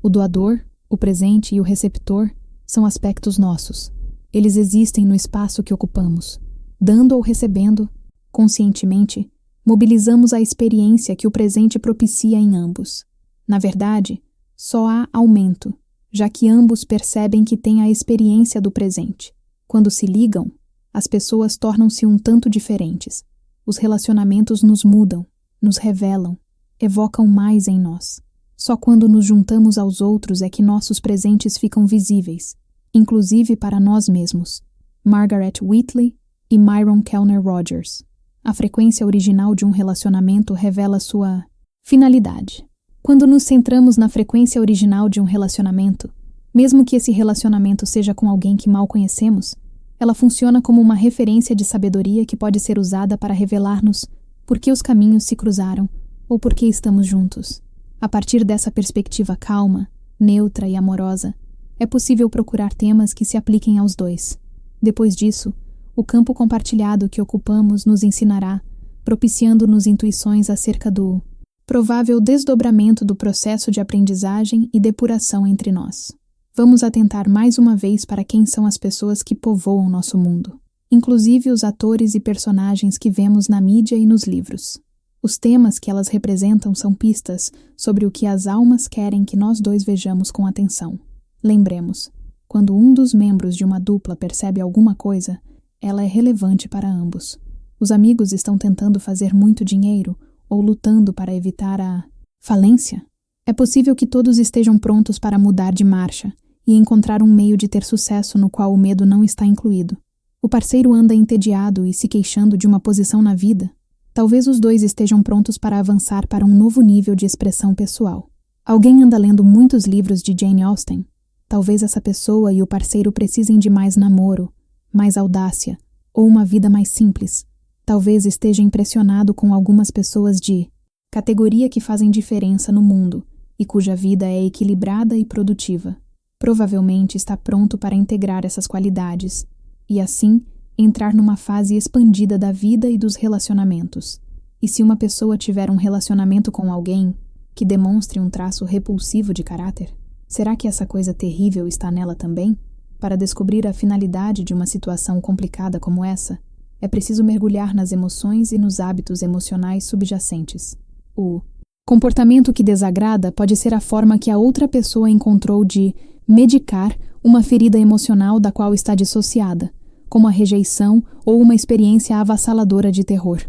O doador, o presente e o receptor são aspectos nossos. Eles existem no espaço que ocupamos. Dando ou recebendo, conscientemente, mobilizamos a experiência que o presente propicia em ambos. Na verdade, só há aumento, já que ambos percebem que têm a experiência do presente. Quando se ligam, as pessoas tornam-se um tanto diferentes. Os relacionamentos nos mudam, nos revelam, evocam mais em nós. Só quando nos juntamos aos outros é que nossos presentes ficam visíveis, inclusive para nós mesmos. Margaret Wheatley e Myron Kellner Rogers. A frequência original de um relacionamento revela sua finalidade. Quando nos centramos na frequência original de um relacionamento, mesmo que esse relacionamento seja com alguém que mal conhecemos, ela funciona como uma referência de sabedoria que pode ser usada para revelar-nos por que os caminhos se cruzaram ou por que estamos juntos. A partir dessa perspectiva calma, neutra e amorosa, é possível procurar temas que se apliquem aos dois. Depois disso, o campo compartilhado que ocupamos nos ensinará, propiciando-nos intuições acerca do provável desdobramento do processo de aprendizagem e depuração entre nós. Vamos atentar mais uma vez para quem são as pessoas que povoam nosso mundo. inclusive os atores e personagens que vemos na mídia e nos livros. Os temas que elas representam são pistas sobre o que as almas querem que nós dois vejamos com atenção. Lembremos, quando um dos membros de uma dupla percebe alguma coisa, ela é relevante para ambos. Os amigos estão tentando fazer muito dinheiro ou lutando para evitar a falência? É possível que todos estejam prontos para mudar de marcha e encontrar um meio de ter sucesso no qual o medo não está incluído. O parceiro anda entediado e se queixando de uma posição na vida. Talvez os dois estejam prontos para avançar para um novo nível de expressão pessoal. Alguém anda lendo muitos livros de Jane Austen. Talvez essa pessoa e o parceiro precisem de mais namoro, mais audácia ou uma vida mais simples. Talvez esteja impressionado com algumas pessoas de categoria que fazem diferença no mundo e cuja vida é equilibrada e produtiva. Provavelmente está pronto para integrar essas qualidades e, assim, entrar numa fase expandida da vida e dos relacionamentos. E se uma pessoa tiver um relacionamento com alguém que demonstre um traço repulsivo de caráter, será que essa coisa terrível está nela também? Para descobrir a finalidade de uma situação complicada como essa, é preciso mergulhar nas emoções e nos hábitos emocionais subjacentes. O comportamento que desagrada pode ser a forma que a outra pessoa encontrou de medicar uma ferida emocional da qual está dissociada, como a rejeição ou uma experiência avassaladora de terror.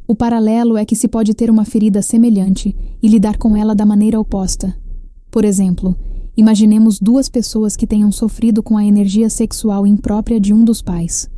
O paralelo é que se pode ter uma ferida semelhante e lidar com ela da maneira oposta. Por exemplo, imaginemos duas pessoas que tenham sofrido com a energia sexual imprópria de um dos pais.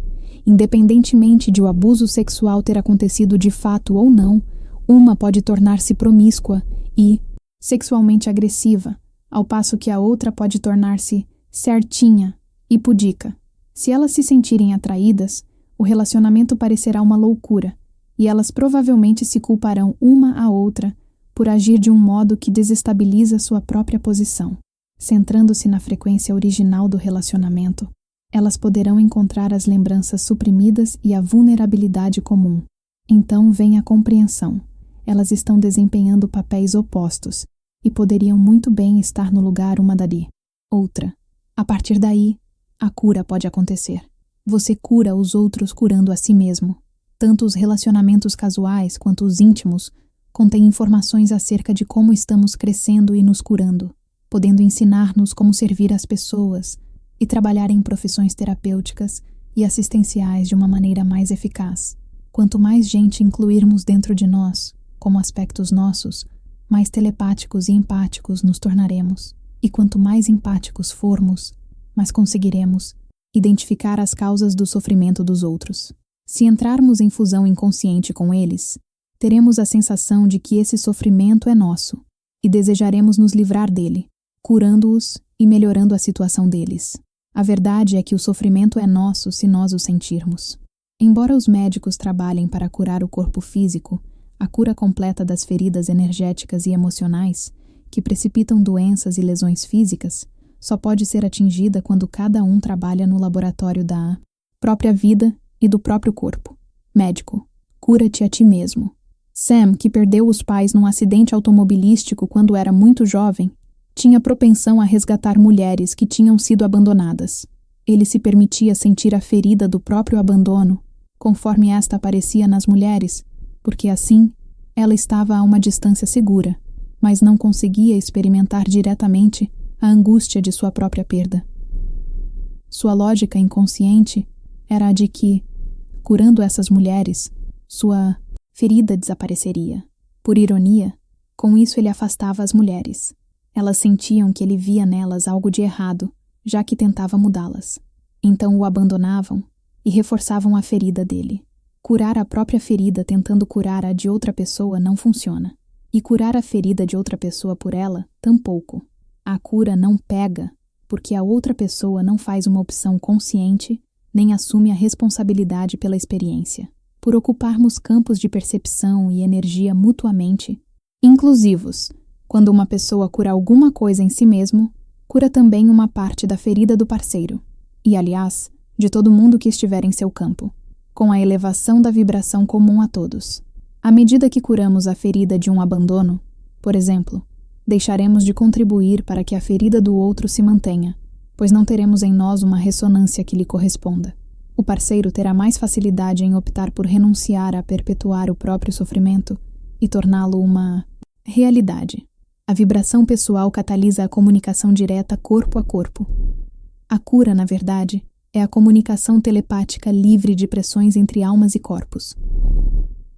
Independentemente de o abuso sexual ter acontecido de fato ou não, uma pode tornar-se promíscua e sexualmente agressiva, ao passo que a outra pode tornar-se certinha e pudica. Se elas se sentirem atraídas, o relacionamento parecerá uma loucura, e elas provavelmente se culparão uma à outra por agir de um modo que desestabiliza sua própria posição. Centrando-se na frequência original do relacionamento, elas poderão encontrar as lembranças suprimidas e a vulnerabilidade comum. Então vem a compreensão. Elas estão desempenhando papéis opostos e poderiam muito bem estar no lugar uma da outra. A partir daí, a cura pode acontecer. Você cura os outros curando a si mesmo. Tanto os relacionamentos casuais quanto os íntimos contêm informações acerca de como estamos crescendo e nos curando, podendo ensinar-nos como servir as pessoas e trabalhar em profissões terapêuticas e assistenciais de uma maneira mais eficaz. Quanto mais gente incluirmos dentro de nós, como aspectos nossos, mais telepáticos e empáticos nos tornaremos. E quanto mais empáticos formos, mais conseguiremos identificar as causas do sofrimento dos outros. Se entrarmos em fusão inconsciente com eles, teremos a sensação de que esse sofrimento é nosso e desejaremos nos livrar dele, curando-os e melhorando a situação deles. A verdade é que o sofrimento é nosso se nós o sentirmos. Embora os médicos trabalhem para curar o corpo físico, a cura completa das feridas energéticas e emocionais, que precipitam doenças e lesões físicas, só pode ser atingida quando cada um trabalha no laboratório da própria vida e do próprio corpo. Médico, cura-te a ti mesmo. Sam, que perdeu os pais num acidente automobilístico quando era muito jovem, tinha propensão a resgatar mulheres que tinham sido abandonadas. Ele se permitia sentir a ferida do próprio abandono, conforme esta aparecia nas mulheres, porque assim ela estava a uma distância segura, mas não conseguia experimentar diretamente a angústia de sua própria perda. Sua lógica inconsciente era a de que, curando essas mulheres, sua ferida desapareceria. Por ironia, com isso ele afastava as mulheres. Elas sentiam que ele via nelas algo de errado, já que tentava mudá-las. Então o abandonavam e reforçavam a ferida dele. Curar a própria ferida tentando curar a de outra pessoa não funciona. E curar a ferida de outra pessoa por ela, tampouco. A cura não pega, porque a outra pessoa não faz uma opção consciente, nem assume a responsabilidade pela experiência. Por ocuparmos campos de percepção e energia mutuamente inclusivos, quando uma pessoa cura alguma coisa em si mesmo, cura também uma parte da ferida do parceiro. E, aliás, de todo mundo que estiver em seu campo, com a elevação da vibração comum a todos. À medida que curamos a ferida de um abandono, por exemplo, deixaremos de contribuir para que a ferida do outro se mantenha, pois não teremos em nós uma ressonância que lhe corresponda. O parceiro terá mais facilidade em optar por renunciar a perpetuar o próprio sofrimento e torná-lo uma realidade. A vibração pessoal catalisa a comunicação direta corpo a corpo. A cura, na verdade, é a comunicação telepática livre de pressões entre almas e corpos.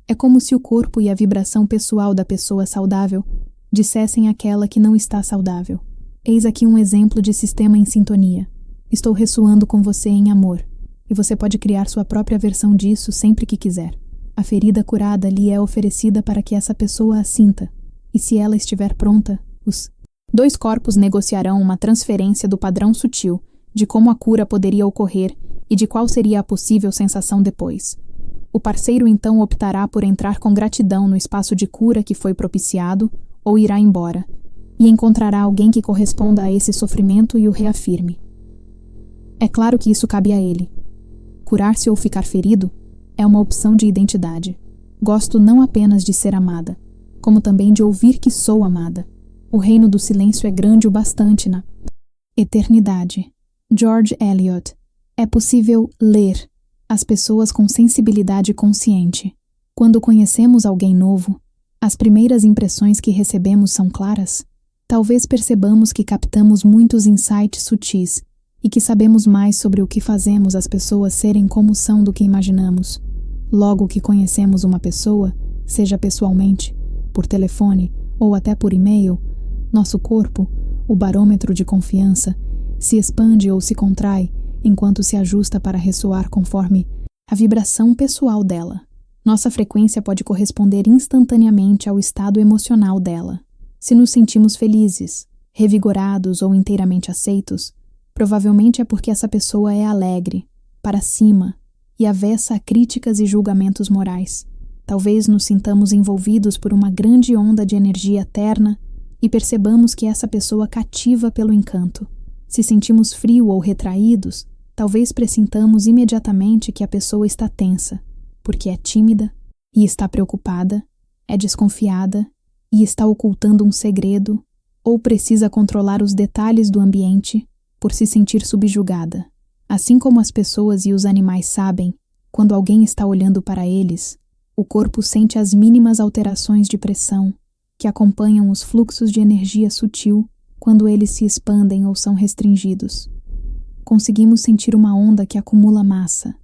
É como se o corpo e a vibração pessoal da pessoa saudável dissessem àquela que não está saudável: eis aqui um exemplo de sistema em sintonia. Estou ressoando com você em amor, e você pode criar sua própria versão disso sempre que quiser. A ferida curada lhe é oferecida para que essa pessoa a sinta, e se ela estiver pronta, os dois corpos negociarão uma transferência do padrão sutil de como a cura poderia ocorrer e de qual seria a possível sensação depois. O parceiro então optará por entrar com gratidão no espaço de cura que foi propiciado ou irá embora, e encontrará alguém que corresponda a esse sofrimento e o reafirme. É claro que isso cabe a ele. Curar-se ou ficar ferido é uma opção de identidade. Gosto não apenas de ser amada, como também de ouvir que sou amada. O reino do silêncio é grande o bastante na eternidade. George Eliot. É possível ler as pessoas com sensibilidade consciente. Quando conhecemos alguém novo, as primeiras impressões que recebemos são claras. Talvez percebamos que captamos muitos insights sutis e que sabemos mais sobre o que fazemos as pessoas serem como são do que imaginamos. Logo que conhecemos uma pessoa, seja pessoalmente, por telefone ou até por e-mail, nosso corpo, o barômetro de confiança, se expande ou se contrai enquanto se ajusta para ressoar conforme a vibração pessoal dela. Nossa frequência pode corresponder instantaneamente ao estado emocional dela. Se nos sentimos felizes, revigorados ou inteiramente aceitos, provavelmente é porque essa pessoa é alegre, para cima e avessa a críticas e julgamentos morais. Talvez nos sintamos envolvidos por uma grande onda de energia terna e percebamos que essa pessoa cativa pelo encanto. Se sentimos frio ou retraídos, talvez pressintamos imediatamente que a pessoa está tensa, porque é tímida e está preocupada, é desconfiada e está ocultando um segredo ou precisa controlar os detalhes do ambiente por se sentir subjugada. Assim como as pessoas e os animais sabem, quando alguém está olhando para eles, o corpo sente as mínimas alterações de pressão que acompanham os fluxos de energia sutil quando eles se expandem ou são restringidos. Conseguimos sentir uma onda que acumula massa,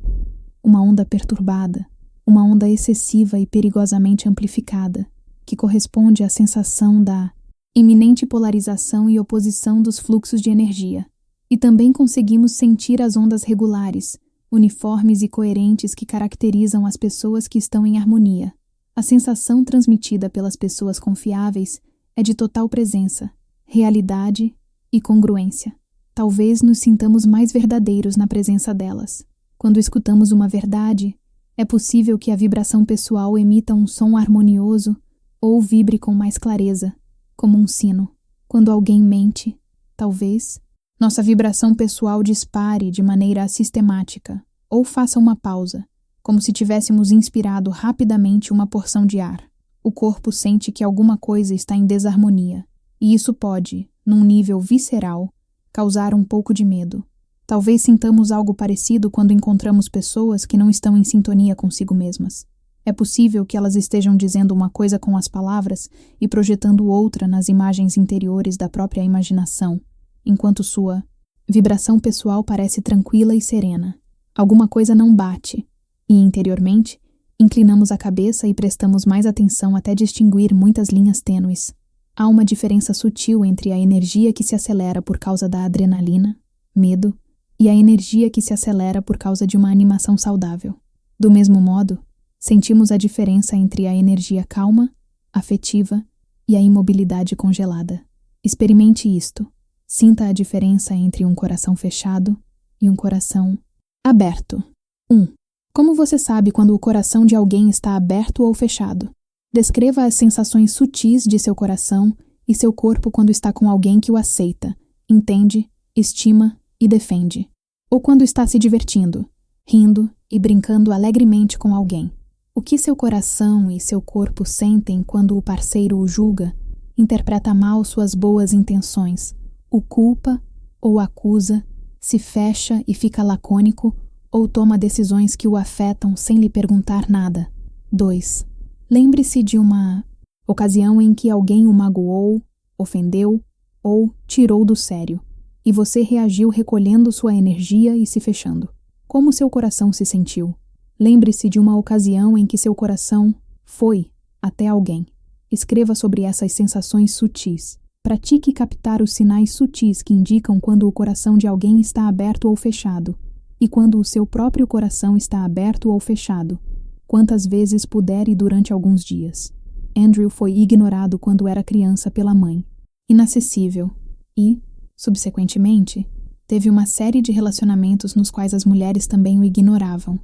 uma onda perturbada, uma onda excessiva e perigosamente amplificada, que corresponde à sensação da iminente polarização e oposição dos fluxos de energia. E também conseguimos sentir as ondas regulares, uniformes e coerentes que caracterizam as pessoas que estão em harmonia. A sensação transmitida pelas pessoas confiáveis é de total presença, realidade e congruência. Talvez nos sintamos mais verdadeiros na presença delas. Quando escutamos uma verdade, é possível que a vibração pessoal emita um som harmonioso ou vibre com mais clareza, como um sino. Quando alguém mente, talvez nossa vibração pessoal dispare de maneira sistemática ou faça uma pausa, como se tivéssemos inspirado rapidamente uma porção de ar. O corpo sente que alguma coisa está em desarmonia, e isso pode, num nível visceral, causar um pouco de medo. Talvez sintamos algo parecido quando encontramos pessoas que não estão em sintonia consigo mesmas. É possível que elas estejam dizendo uma coisa com as palavras e projetando outra nas imagens interiores da própria imaginação, enquanto sua vibração pessoal parece tranquila e serena. Alguma coisa não bate, e interiormente, inclinamos a cabeça e prestamos mais atenção até distinguir muitas linhas tênues. Há uma diferença sutil entre a energia que se acelera por causa da adrenalina, medo, e a energia que se acelera por causa de uma animação saudável. Do mesmo modo, sentimos a diferença entre a energia calma, afetiva e a imobilidade congelada. Experimente isto. Sinta a diferença entre um coração fechado e um coração aberto. 1. Como você sabe quando o coração de alguém está aberto ou fechado? Descreva as sensações sutis de seu coração e seu corpo quando está com alguém que o aceita, entende, estima e defende. Ou quando está se divertindo, rindo e brincando alegremente com alguém. O que seu coração e seu corpo sentem quando o parceiro o julga, interpreta mal suas boas intenções, o culpa ou acusa, se fecha e fica lacônico ou toma decisões que o afetam sem lhe perguntar nada. 2. Lembre-se de uma ocasião em que alguém o magoou, ofendeu ou tirou do sério, e você reagiu recolhendo sua energia e se fechando. Como seu coração se sentiu? Lembre-se de uma ocasião em que seu coração foi até alguém. Escreva sobre essas sensações sutis. Pratique captar os sinais sutis que indicam quando o coração de alguém está aberto ou fechado, e quando o seu próprio coração está aberto ou fechado, quantas vezes puder e durante alguns dias. Andrew foi ignorado quando era criança pela mãe, inacessível, e, subsequentemente, teve uma série de relacionamentos nos quais as mulheres também o ignoravam,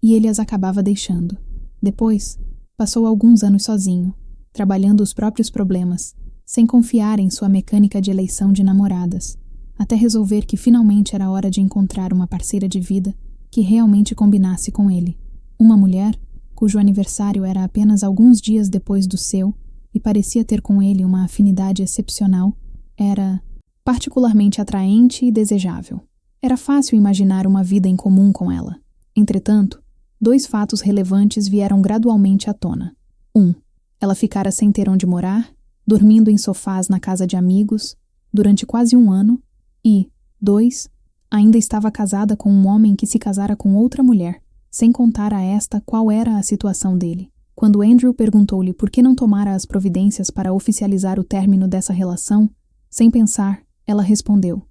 e ele as acabava deixando. Depois, passou alguns anos sozinho, trabalhando os próprios problemas, sem confiar em sua mecânica de eleição de namoradas, até resolver que finalmente era hora de encontrar uma parceira de vida que realmente combinasse com ele. Uma mulher, cujo aniversário era apenas alguns dias depois do seu e parecia ter com ele uma afinidade excepcional, era particularmente atraente e desejável. Era fácil imaginar uma vida em comum com ela. Entretanto, 2 fatos relevantes vieram gradualmente à tona. 1. Ela ficara sem ter onde morar, dormindo em sofás na casa de amigos, durante quase 1 ano, e, 2, ainda estava casada com um homem que se casara com outra mulher, sem contar a esta qual era a situação dele. Quando Andrew perguntou-lhe por que não tomara as providências para oficializar o término dessa relação, sem pensar, ela respondeu: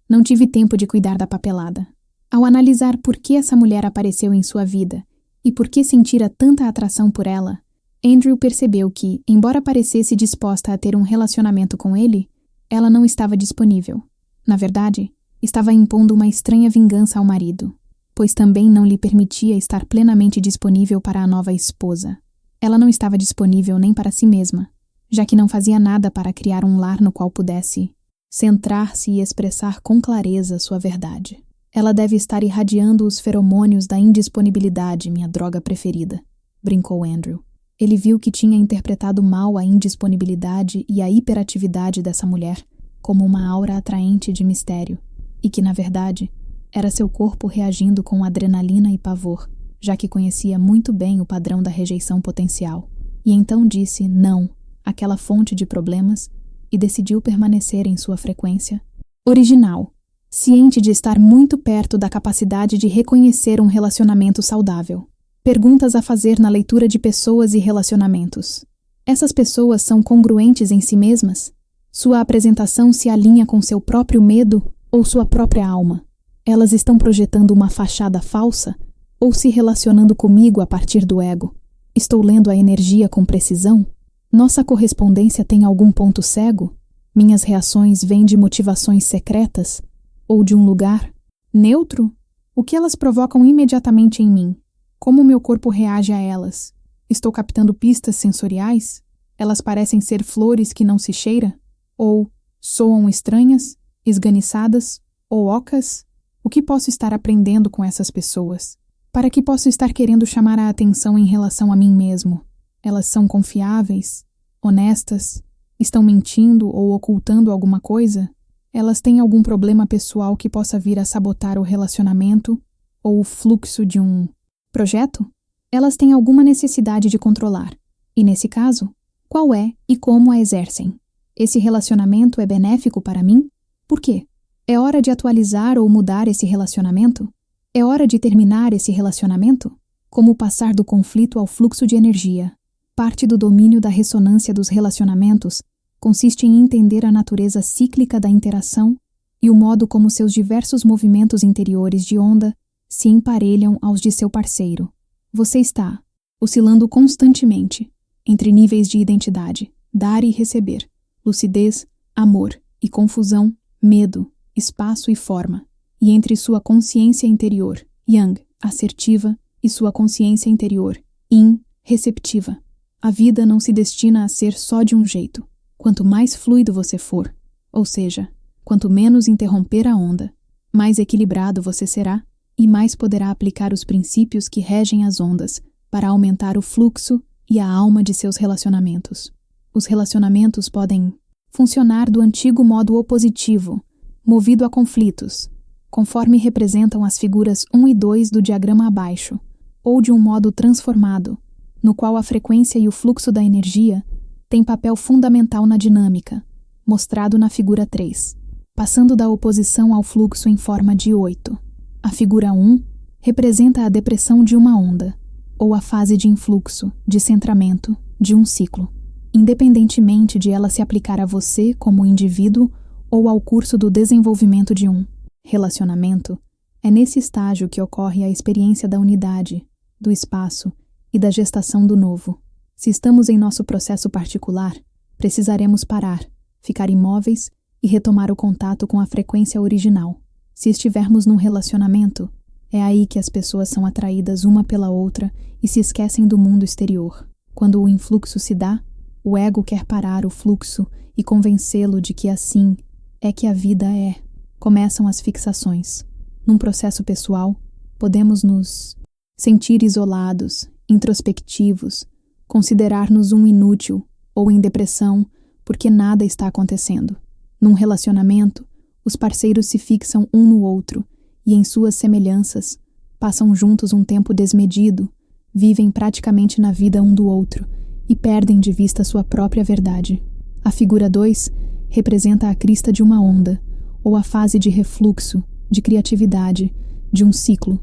não tive tempo de cuidar da papelada. Ao analisar por que essa mulher apareceu em sua vida e por que sentira tanta atração por ela, Andrew percebeu que, embora parecesse disposta a ter um relacionamento com ele, ela não estava disponível. Na verdade, estava impondo uma estranha vingança ao marido, pois também não lhe permitia estar plenamente disponível para a nova esposa. Ela não estava disponível nem para si mesma, já que não fazia nada para criar um lar no qual pudesse centrar-se e expressar com clareza sua verdade. Ela deve estar irradiando os feromônios da indisponibilidade, minha droga preferida, brincou Andrew. Ele viu que tinha interpretado mal a indisponibilidade e a hiperatividade dessa mulher como uma aura atraente de mistério, e que, na verdade, era seu corpo reagindo com adrenalina e pavor, já que conhecia muito bem o padrão da rejeição potencial. E então disse não àquela fonte de problemas e decidiu permanecer em sua frequência original, ciente de estar muito perto da capacidade de reconhecer um relacionamento saudável. Perguntas a fazer na leitura de pessoas e relacionamentos. Essas pessoas são congruentes em si mesmas? Sua apresentação se alinha com seu próprio medo ou sua própria alma? Elas estão projetando uma fachada falsa ou se relacionando comigo a partir do ego? Estou lendo a energia com precisão? Nossa correspondência tem algum ponto cego? Minhas reações vêm de motivações secretas? Ou de um lugar neutro? O que elas provocam imediatamente em mim? Como meu corpo reage a elas? Estou captando pistas sensoriais? Elas parecem ser flores que não se cheira? Ou soam estranhas, esganiçadas ou ocas? O que posso estar aprendendo com essas pessoas? Para que posso estar querendo chamar a atenção em relação a mim mesmo? Elas são confiáveis? Honestas? Estão mentindo ou ocultando alguma coisa? Elas têm algum problema pessoal que possa vir a sabotar o relacionamento ou o fluxo de um projeto? Elas têm alguma necessidade de controlar. E nesse caso, qual é e como a exercem? Esse relacionamento é benéfico para mim? Por quê? É hora de atualizar ou mudar esse relacionamento? É hora de terminar esse relacionamento? Como passar do conflito ao fluxo de energia? Parte do domínio da ressonância dos relacionamentos consiste em entender a natureza cíclica da interação e o modo como seus diversos movimentos interiores de onda se emparelham aos de seu parceiro. Você está oscilando constantemente entre níveis de identidade, dar e receber, lucidez, amor e confusão, medo, espaço e forma, e entre sua consciência interior, yang, assertiva, e sua consciência interior, yin, receptiva. A vida não se destina a ser só de um jeito. Quanto mais fluido você for, ou seja, quanto menos interromper a onda, mais equilibrado você será e mais poderá aplicar os princípios que regem as ondas para aumentar o fluxo e a alma de seus relacionamentos. Os relacionamentos podem funcionar do antigo modo opositivo, movido a conflitos, conforme representam as figuras 1 e 2 do diagrama abaixo, ou de um modo transformado, no qual a frequência e o fluxo da energia têm papel fundamental na dinâmica, mostrado na figura 3, passando da oposição ao fluxo em forma de 8. A figura 1 representa a depressão de uma onda, ou a fase de influxo, de centramento, de um ciclo, independentemente de ela se aplicar a você como indivíduo ou ao curso do desenvolvimento de um relacionamento. É nesse estágio que ocorre a experiência da unidade, do espaço e da gestação do novo. Se estamos em nosso processo particular, precisaremos parar, ficar imóveis e retomar o contato com a frequência original. Se estivermos num relacionamento, é aí que as pessoas são atraídas uma pela outra e se esquecem do mundo exterior. Quando o influxo se dá, o ego quer parar o fluxo e convencê-lo de que assim é que a vida é. Começam as fixações. Num processo pessoal, podemos nos sentir isolados, introspectivos, considerar-nos um inútil ou em depressão porque nada está acontecendo. Num relacionamento, os parceiros se fixam um no outro e em suas semelhanças, passam juntos um tempo desmedido, vivem praticamente na vida um do outro e perdem de vista sua própria verdade. A figura 2 representa a crista de uma onda, ou a fase de refluxo, de criatividade, de um ciclo,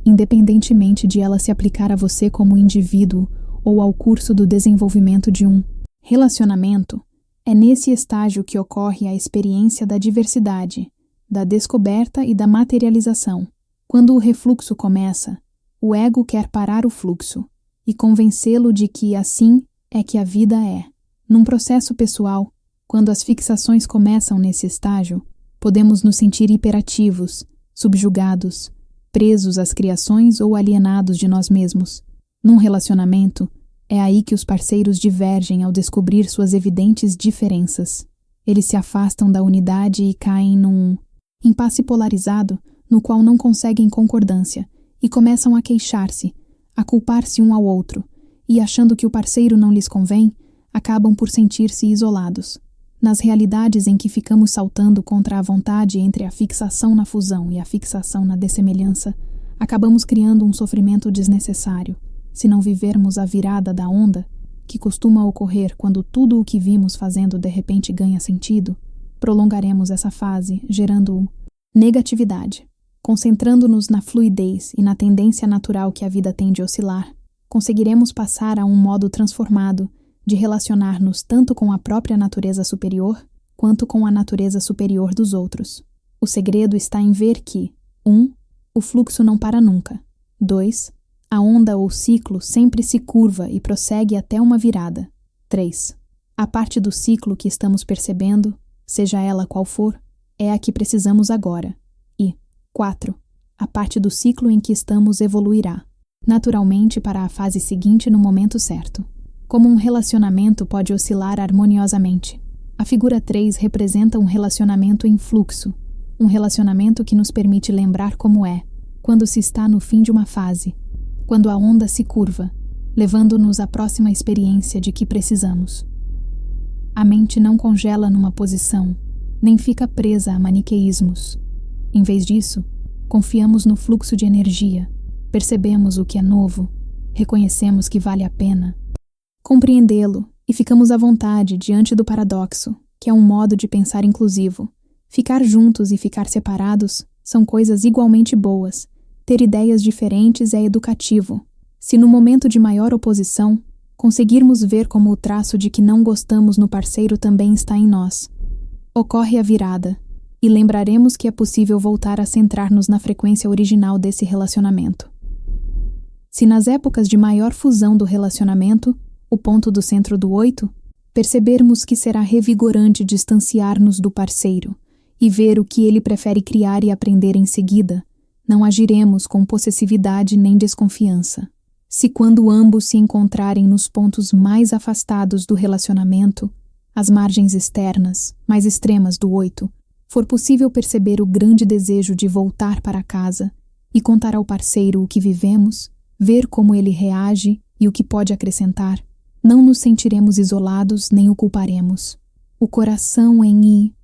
independentemente de ela se aplicar a você como indivíduo ou ao curso do desenvolvimento de um relacionamento. É nesse estágio que ocorre a experiência da diversidade, da descoberta e da materialização. Quando o refluxo começa, o ego quer parar o fluxo e convencê-lo de que assim é que a vida é. Num processo pessoal, quando as fixações começam nesse estágio, podemos nos sentir hiperativos, subjugados, presos às criações ou alienados de nós mesmos. Num relacionamento, é aí que os parceiros divergem ao descobrir suas evidentes diferenças. Eles se afastam da unidade e caem num impasse polarizado no qual não conseguem concordância e começam a queixar-se, a culpar-se um ao outro e, achando que o parceiro não lhes convém, acabam por sentir-se isolados. Nas realidades em que ficamos saltando contra a vontade entre a fixação na fusão e a fixação na dessemelhança, acabamos criando um sofrimento desnecessário. Se não vivermos a virada da onda, que costuma ocorrer quando tudo o que vimos fazendo de repente ganha sentido, prolongaremos essa fase, gerando negatividade. Concentrando-nos na fluidez e na tendência natural que a vida tem de oscilar, conseguiremos passar a um modo transformado de relacionar-nos tanto com a própria natureza superior quanto com a natureza superior dos outros. O segredo está em ver que 1. O fluxo não para nunca. 2. A onda ou ciclo sempre se curva e prossegue até uma virada. 3. A parte do ciclo que estamos percebendo, seja ela qual for, é a que precisamos agora. E 4. A parte do ciclo em que estamos evoluirá, naturalmente para a fase seguinte no momento certo. Como um relacionamento pode oscilar harmoniosamente. A figura 3 representa um relacionamento em fluxo, um relacionamento que nos permite lembrar como é, quando se está no fim de uma fase, quando a onda se curva, levando-nos à próxima experiência de que precisamos. A mente não congela numa posição, nem fica presa a maniqueísmos. Em vez disso, confiamos no fluxo de energia, percebemos o que é novo, reconhecemos que vale a pena compreendê-lo e ficamos à vontade diante do paradoxo, que é um modo de pensar inclusivo. Ficar juntos e ficar separados são coisas igualmente boas. Ter ideias diferentes é educativo. Se no momento de maior oposição, conseguirmos ver como o traço de que não gostamos no parceiro também está em nós, ocorre a virada, e lembraremos que é possível voltar a centrar-nos na frequência original desse relacionamento. Se nas épocas de maior fusão do relacionamento, o ponto do centro do 8, percebermos que será revigorante distanciar-nos do parceiro e ver o que ele prefere criar e aprender em seguida, não agiremos com possessividade nem desconfiança. Se quando ambos se encontrarem nos pontos mais afastados do relacionamento, as margens externas, mais extremas do 8, for possível perceber o grande desejo de voltar para casa e contar ao parceiro o que vivemos, ver como ele reage e o que pode acrescentar, não nos sentiremos isolados nem o culparemos. O coração em I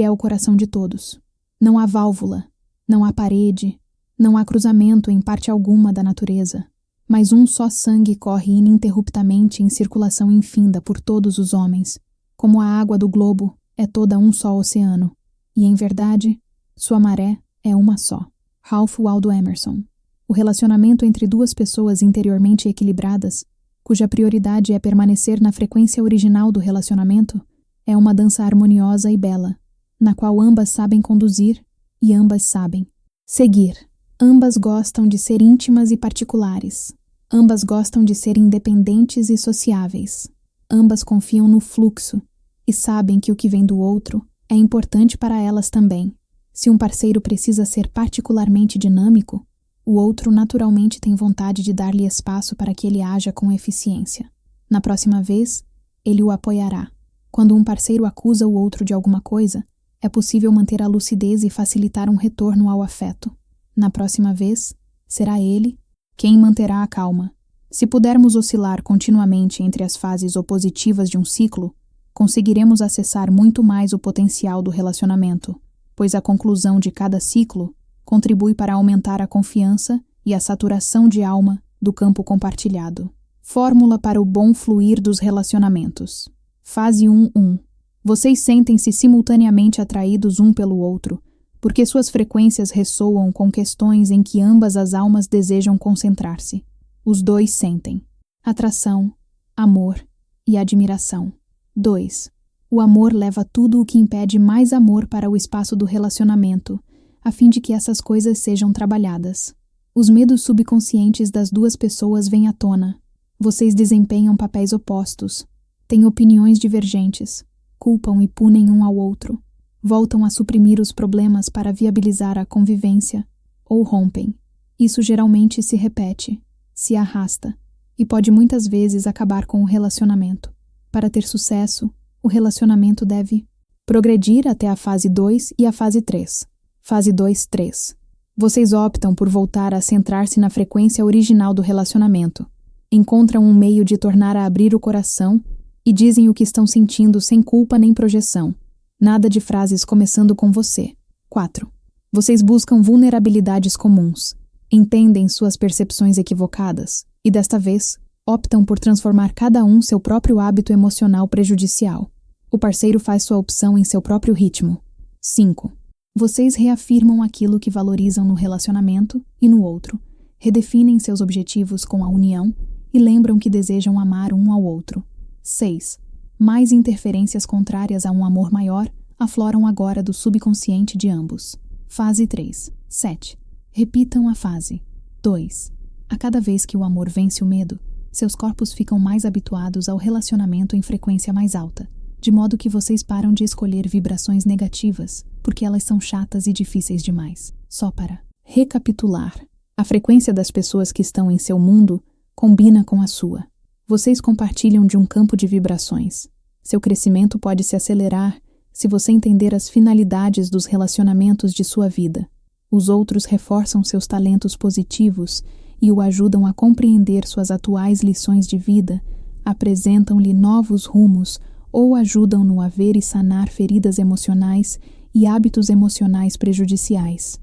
é o coração de todos. Não há válvula, Não há parede, não há cruzamento em parte alguma da natureza, mas um só sangue corre ininterruptamente em circulação infinda por todos os homens, como a água do globo é toda um só oceano, e em verdade, sua maré é uma só. Ralph Waldo Emerson. O relacionamento entre duas pessoas interiormente equilibradas, cuja prioridade é permanecer na frequência original do relacionamento, é uma dança harmoniosa e bela, na qual ambas sabem conduzir e ambas sabem seguir. Ambas gostam de ser íntimas e particulares. Ambas gostam de ser independentes e sociáveis. Ambas confiam no fluxo e sabem que o que vem do outro é importante para elas também. Se um parceiro precisa ser particularmente dinâmico, o outro naturalmente tem vontade de dar-lhe espaço para que ele haja com eficiência. Na próxima vez, ele o apoiará. Quando um parceiro acusa o outro de alguma coisa, é possível manter a lucidez e facilitar um retorno ao afeto. Na próxima vez, será ele quem manterá a calma. Se pudermos oscilar continuamente entre as fases opositivas de um ciclo, conseguiremos acessar muito mais o potencial do relacionamento, pois a conclusão de cada ciclo contribui para aumentar a confiança e a saturação de alma do campo compartilhado. Fórmula para o bom fluir dos relacionamentos. Fase 1.1. Vocês sentem-se simultaneamente atraídos um pelo outro, porque suas frequências ressoam com questões em que ambas as almas desejam concentrar-se. Os dois sentem atração, amor e admiração. 2. O amor leva tudo o que impede mais amor para o espaço do relacionamento, a fim de que essas coisas sejam trabalhadas. Os medos subconscientes das duas pessoas vêm à tona. Vocês desempenham papéis opostos, têm opiniões divergentes, culpam e punem um ao outro, voltam a suprimir os problemas para viabilizar a convivência, ou rompem. Isso geralmente se repete, se arrasta, e pode muitas vezes acabar com o relacionamento. Para ter sucesso, o relacionamento deve progredir até a fase 2 e a fase 3. Fase 2.3. Vocês optam por voltar a centrar-se na frequência original do relacionamento. Encontram um meio de tornar a abrir o coração e dizem o que estão sentindo sem culpa nem projeção. Nada de frases começando com você. 4. Vocês buscam vulnerabilidades comuns, entendem suas percepções equivocadas e, desta vez, optam por transformar cada um seu próprio hábito emocional prejudicial. O parceiro faz sua opção em seu próprio ritmo. 5. Vocês reafirmam aquilo que valorizam no relacionamento e no outro, redefinem seus objetivos com a união e lembram que desejam amar um ao outro. 6. Mais interferências contrárias a um amor maior afloram agora do subconsciente de ambos. Fase 3. 7. Repitam a fase. 2. A cada vez que o amor vence o medo, seus corpos ficam mais habituados ao relacionamento em frequência mais alta, de modo que vocês param de escolher vibrações negativas, porque elas são chatas e difíceis demais. Só para recapitular, a frequência das pessoas que estão em seu mundo combina com a sua. Vocês compartilham de um campo de vibrações. Seu crescimento pode se acelerar se você entender as finalidades dos relacionamentos de sua vida. Os outros reforçam seus talentos positivos e o ajudam a compreender suas atuais lições de vida, apresentam-lhe novos rumos ou ajudam-no a ver e sanar feridas emocionais e hábitos emocionais prejudiciais.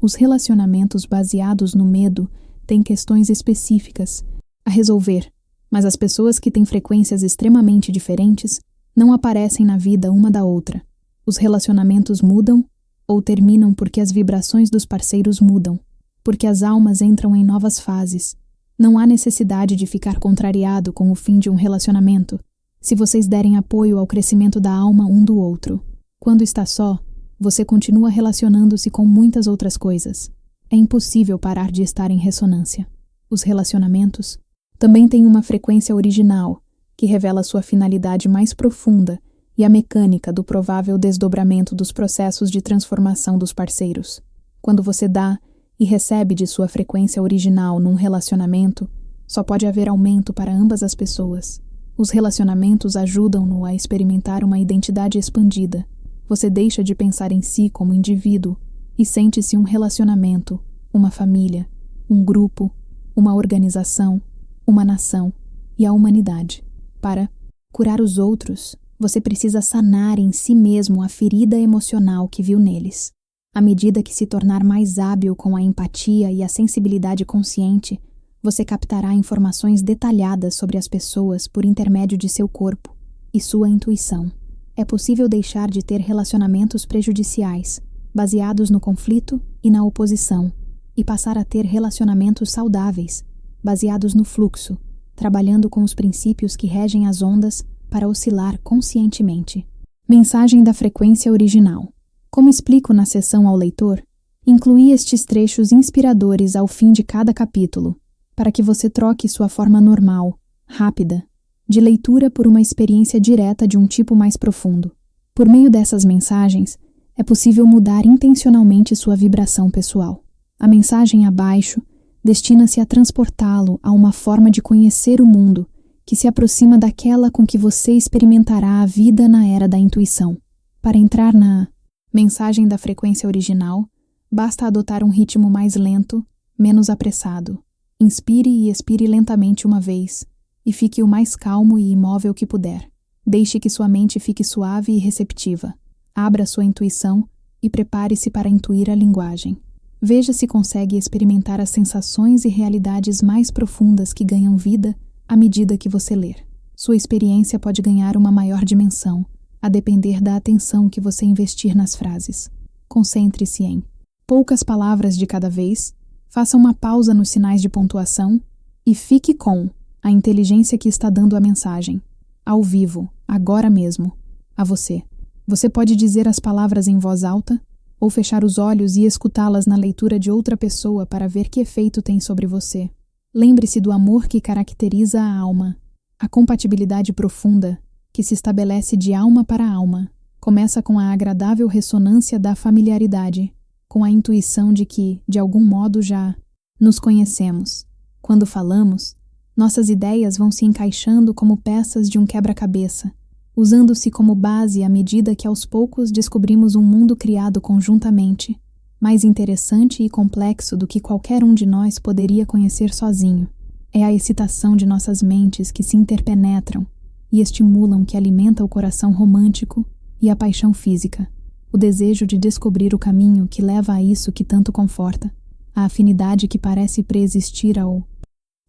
Os relacionamentos baseados no medo têm questões específicas a resolver, mas as pessoas que têm frequências extremamente diferentes não aparecem na vida uma da outra. Os relacionamentos mudam ou terminam porque as vibrações dos parceiros mudam, porque as almas entram em novas fases. Não há necessidade de ficar contrariado com o fim de um relacionamento, se vocês derem apoio ao crescimento da alma um do outro. Quando está só, você continua relacionando-se com muitas outras coisas. É impossível parar de estar em ressonância. Os relacionamentos também têm uma frequência original, que revela sua finalidade mais profunda e a mecânica do provável desdobramento dos processos de transformação dos parceiros. Quando você dá e recebe de sua frequência original num relacionamento, só pode haver aumento para ambas as pessoas. Os relacionamentos ajudam-no a experimentar uma identidade expandida. Você deixa de pensar em si como indivíduo e sente-se um relacionamento, uma família, um grupo, uma organização, uma nação e a humanidade. Para curar os outros, você precisa sanar em si mesmo a ferida emocional que viu neles. À medida que se tornar mais hábil com a empatia e a sensibilidade consciente, você captará informações detalhadas sobre as pessoas por intermédio de seu corpo e sua intuição. É possível deixar de ter relacionamentos prejudiciais, baseados no conflito e na oposição, e passar a ter relacionamentos saudáveis, baseados no fluxo, trabalhando com os princípios que regem as ondas para oscilar conscientemente. Mensagem da frequência original. Como explico na sessão ao leitor, incluí estes trechos inspiradores ao fim de cada capítulo, para que você troque sua forma normal, rápida, de leitura por uma experiência direta de um tipo mais profundo. Por meio dessas mensagens, é possível mudar intencionalmente sua vibração pessoal. A mensagem abaixo destina-se a transportá-lo a uma forma de conhecer o mundo que se aproxima daquela com que você experimentará a vida na era da intuição. Para entrar na mensagem da frequência original, basta adotar um ritmo mais lento, menos apressado. Inspire e expire lentamente uma vez, e fique o mais calmo e imóvel que puder. Deixe que sua mente fique suave e receptiva. Abra sua intuição e prepare-se para intuir a linguagem. Veja se consegue experimentar as sensações e realidades mais profundas que ganham vida à medida que você ler. Sua experiência pode ganhar uma maior dimensão, a depender da atenção que você investir nas frases. Concentre-se em poucas palavras de cada vez, faça uma pausa nos sinais de pontuação e fique com a inteligência que está dando a mensagem. Ao vivo, agora mesmo, a você. Você pode dizer as palavras em voz alta ou fechar os olhos e escutá-las na leitura de outra pessoa para ver que efeito tem sobre você. Lembre-se do amor que caracteriza a alma. A compatibilidade profunda, que se estabelece de alma para alma, começa com a agradável ressonância da familiaridade, com a intuição de que, de algum modo, já nos conhecemos. Quando falamos, nossas ideias vão se encaixando como peças de um quebra-cabeça, usando-se como base à medida que aos poucos descobrimos um mundo criado conjuntamente, mais interessante e complexo do que qualquer um de nós poderia conhecer sozinho. É a excitação de nossas mentes que se interpenetram e estimulam que alimenta o coração romântico e a paixão física, o desejo de descobrir o caminho que leva a isso que tanto conforta, a afinidade que parece preexistir ao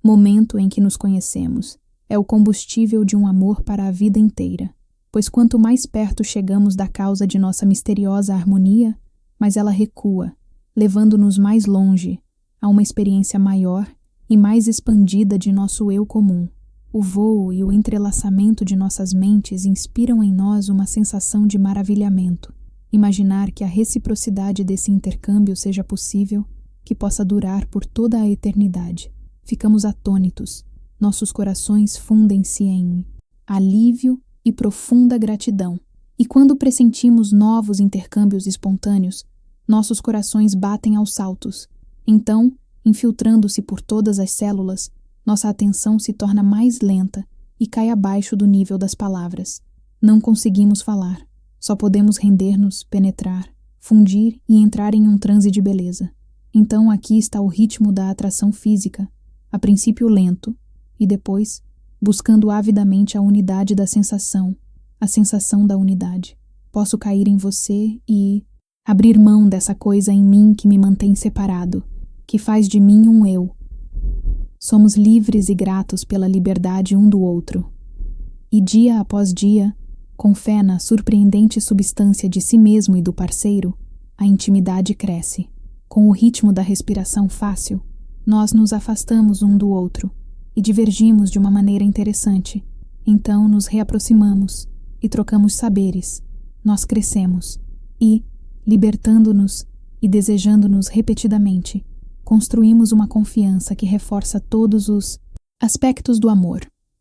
momento em que nos conhecemos. É o combustível de um amor para a vida inteira, pois quanto mais perto chegamos da causa de nossa misteriosa harmonia, mais ela recua, levando-nos mais longe, a uma experiência maior e mais expandida de nosso eu comum. O voo e o entrelaçamento de nossas mentes inspiram em nós uma sensação de maravilhamento. Imaginar que a reciprocidade desse intercâmbio seja possível, que possa durar por toda a eternidade. Ficamos atônitos. Nossos corações fundem-se em alívio e profunda gratidão. E quando pressentimos novos intercâmbios espontâneos, nossos corações batem aos saltos. Então, infiltrando-se por todas as células, nossa atenção se torna mais lenta e cai abaixo do nível das palavras. Não conseguimos falar. Só podemos render-nos, penetrar, fundir e entrar em um transe de beleza. Então aqui está o ritmo da atração física, a princípio lento, e depois, buscando avidamente a unidade da sensação, a sensação da unidade. Posso cair em você e abrir mão dessa coisa em mim que me mantém separado, que faz de mim um eu. Somos livres e gratos pela liberdade um do outro. E dia após dia, com fé na surpreendente substância de si mesmo e do parceiro, a intimidade cresce. Com o ritmo da respiração fácil, nós nos afastamos um do outro e divergimos de uma maneira interessante. Então nos reaproximamos e trocamos saberes. Nós crescemos e, libertando-nos e desejando-nos repetidamente, construímos uma confiança que reforça todos os aspectos do amor.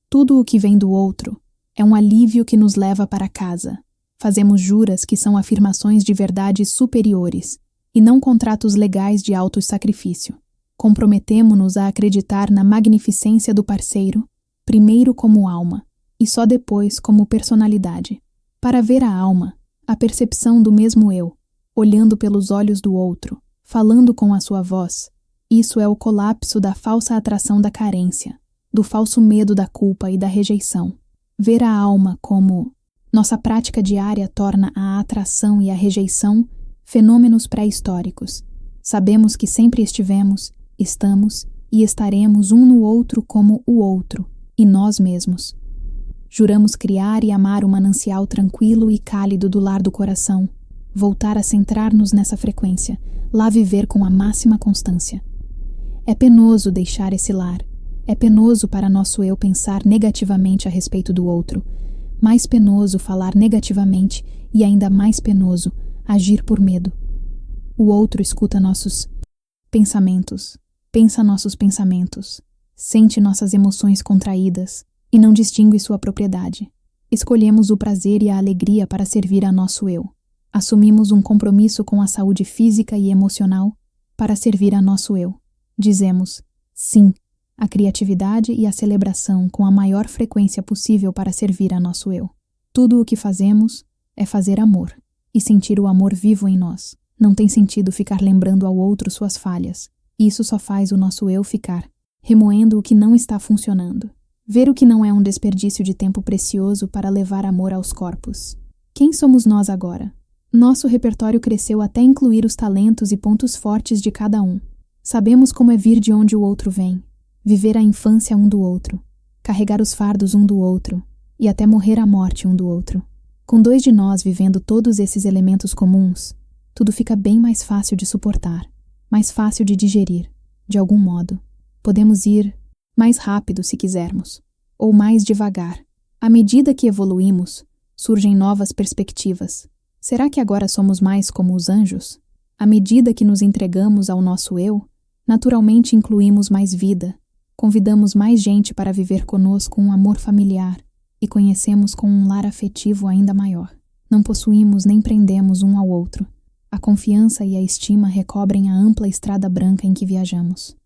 Tudo o que vem do outro é um alívio que nos leva para casa. Fazemos juras que são afirmações de verdades superiores e não contratos legais de auto-sacrifício. Comprometemo-nos a acreditar na magnificência do parceiro, primeiro como alma e só depois como personalidade. Para ver a alma, a percepção do mesmo eu, olhando pelos olhos do outro, falando com a sua voz, isso é o colapso da falsa atração da carência, do falso medo da culpa e da rejeição. Ver a alma como nossa prática diária torna a atração e a rejeição Fenômenos pré-históricos. Sabemos que sempre estivemos, estamos e estaremos um no outro como o outro, e nós mesmos. Juramos criar e amar o manancial tranquilo e cálido do lar do coração, voltar a centrar-nos nessa frequência, lá viver com a máxima constância. É penoso deixar esse lar, é penoso para nosso eu pensar negativamente a respeito do outro, mais penoso falar negativamente e ainda mais penoso agir por medo. O outro escuta nossos pensamentos, pensa nossos pensamentos, sente nossas emoções contraídas e não distingue sua propriedade. Escolhemos o prazer e a alegria para servir a nosso eu. Assumimos um compromisso com a saúde física e emocional para servir a nosso eu. Dizemos sim à criatividade e à celebração com a maior frequência possível para servir a nosso eu. Tudo o que fazemos é fazer amor e sentir o amor vivo em nós. Não tem sentido ficar lembrando ao outro suas falhas. Isso só faz o nosso eu ficar remoendo o que não está funcionando. Ver o que não é um desperdício de tempo precioso para levar amor aos corpos. Quem somos nós agora? Nosso repertório cresceu até incluir os talentos e pontos fortes de cada um. Sabemos como é vir de onde o outro vem, viver a infância um do outro, carregar os fardos um do outro e até morrer a morte um do outro. Com dois de nós vivendo todos esses elementos comuns, tudo fica bem mais fácil de suportar, mais fácil de digerir, de algum modo. Podemos ir mais rápido se quisermos, ou mais devagar. À medida que evoluímos, surgem novas perspectivas. Será que agora somos mais como os anjos? À medida que nos entregamos ao nosso eu, naturalmente incluímos mais vida, convidamos mais gente para viver conosco um amor familiar e conhecemos com um lar afetivo ainda maior. Não possuímos nem prendemos um ao outro. A confiança e a estima recobrem a ampla estrada branca em que viajamos.